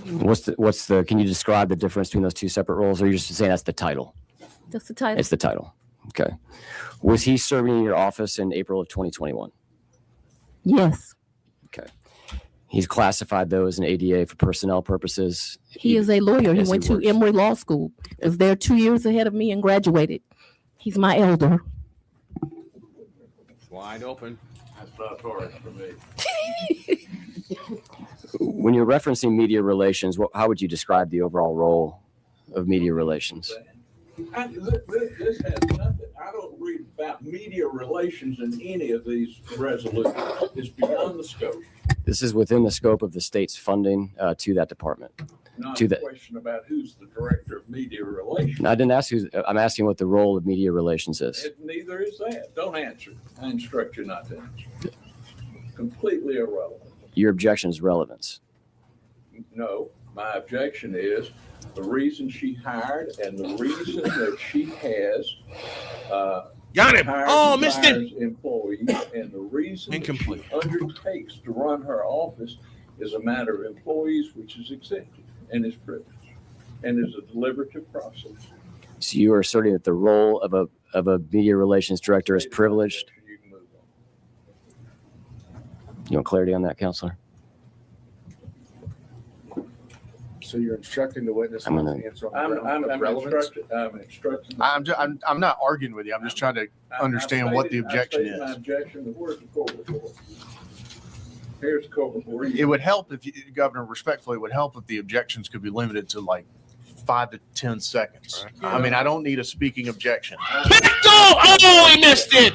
Can you describe the difference between those two separate roles, or are you just saying that's the title? That's the title. It's the title. Okay. Was he serving in your office in April of 2021? Yes. Okay. He's classified those in ADA for personnel purposes. He is a lawyer. He Yes, went he to works. Emory Law School. Was there 2 years ahead of me and graduated. He's my elder. Wide open. That's not hard for me. When you're referencing media relations, how would you describe the overall role of media relations? This has nothing. I don't read about media relations in any of these resolutions. It's beyond the scope. This is within the scope of the state's funding to that department. Not a question about who's the director of media relations. I didn't ask I'm asking what the role of media relations is. Neither is that. Don't answer. I instruct you not to answer. Completely irrelevant. Your objection is relevance. No, my objection is the reason she hired and the reason that she has Got him. hired Oh, and missed it. fires employees and the reason that she undertakes to run her office is a matter of employees, which is executive and is privileged and is a deliberative process. So you are asserting that the role of a media relations director is privileged? You want clarity on that, Counselor? So you're instructing the witness I'm not gonna- to answer I'm on the relevance? instructing. I'm not arguing with you. I'm just trying to understand what the objection I is. objection. Where's the court report? Here's the court report. It would help if, Governor, respectfully, it would help if the objections could be limited to like 5 to 10 seconds. I mean, I don't need a speaking objection. Oh, he missed it.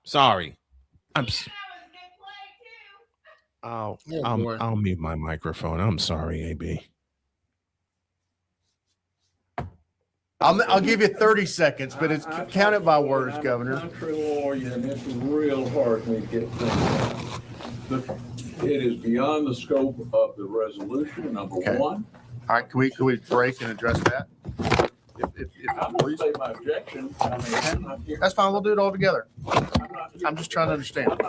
Sorry. I'll mute my microphone. I'm sorry, AB. I'll give you 30 seconds, but it's counted by words, Governor. Country lawyer, and it's real hard for me to get things done. It is beyond the scope of the resolution, number one. All right, can we break and address that? I'm going to say my objection. I mean, I'm not here. That's fine. We'll do it all together. I'm just trying to understand.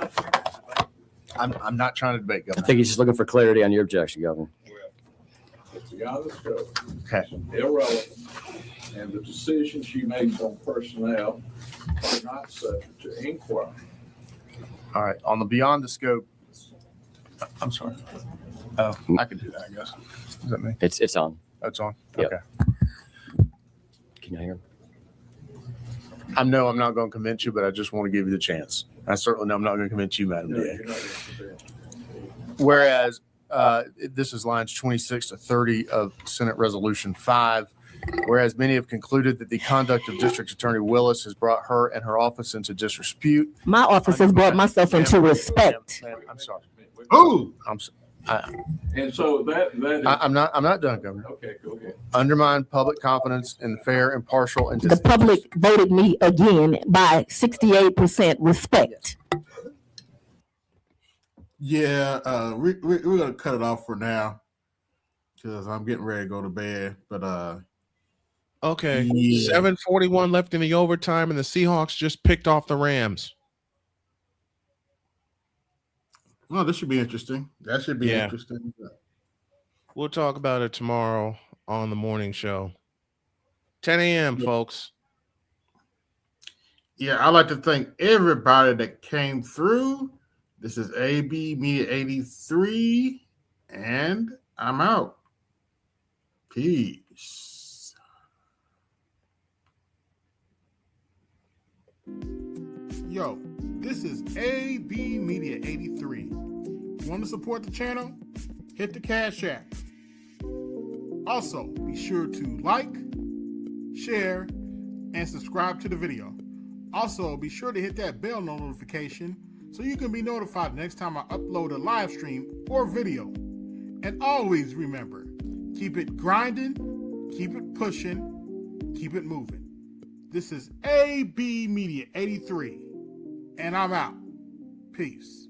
I'm not trying to debate, I Governor. think he's just looking for clarity on your objection, Governor. It's beyond the scope. Okay. Irrelevant. And the decisions she makes on personnel are not subject to inquiry. All right, on the beyond the scope. I'm sorry. Oh, I can do that, I guess. Is that me? It's on. Oh, it's on? Yep. Okay. Can you hear him? I know I'm not going to convince you, but I just want to give you the chance. I certainly know I'm not going to convince you, Madam No, DA. you're not interested. Whereas this is lines 26 to 30 of Senate Resolution 5. Whereas many have concluded that the conduct of District Attorney Willis has brought her and her office into disrepute. My office has brought myself into respect. I'm sorry. Ooh. And so that is, I'm not done, Governor. okay, go ahead. Undermine public confidence in fair, impartial, and The public voted me again by 68% respect. Yeah, we're gonna cut it off for now because I'm getting ready to go to bed. But Okay. Yeah. 7:41 left in the overtime, and the Seahawks just picked off the Rams. well, this should be interesting. That should be Yeah. interesting. We'll talk about it tomorrow on the morning show. 10 a.m., folks. Yeah, I'd like to thank everybody that came through. This is AB Media 83, and I'm out. Peace. Yo, this is AB Media 83. Want to support the channel? Hit the Cash App. Also, be sure to like, share, and subscribe to the video. Also, be sure to hit that bell notification so you can be notified next time I upload a live stream or video. And always remember, keep it grinding, keep it pushing, keep it moving. This is AB Media 83, and I'm out. Peace.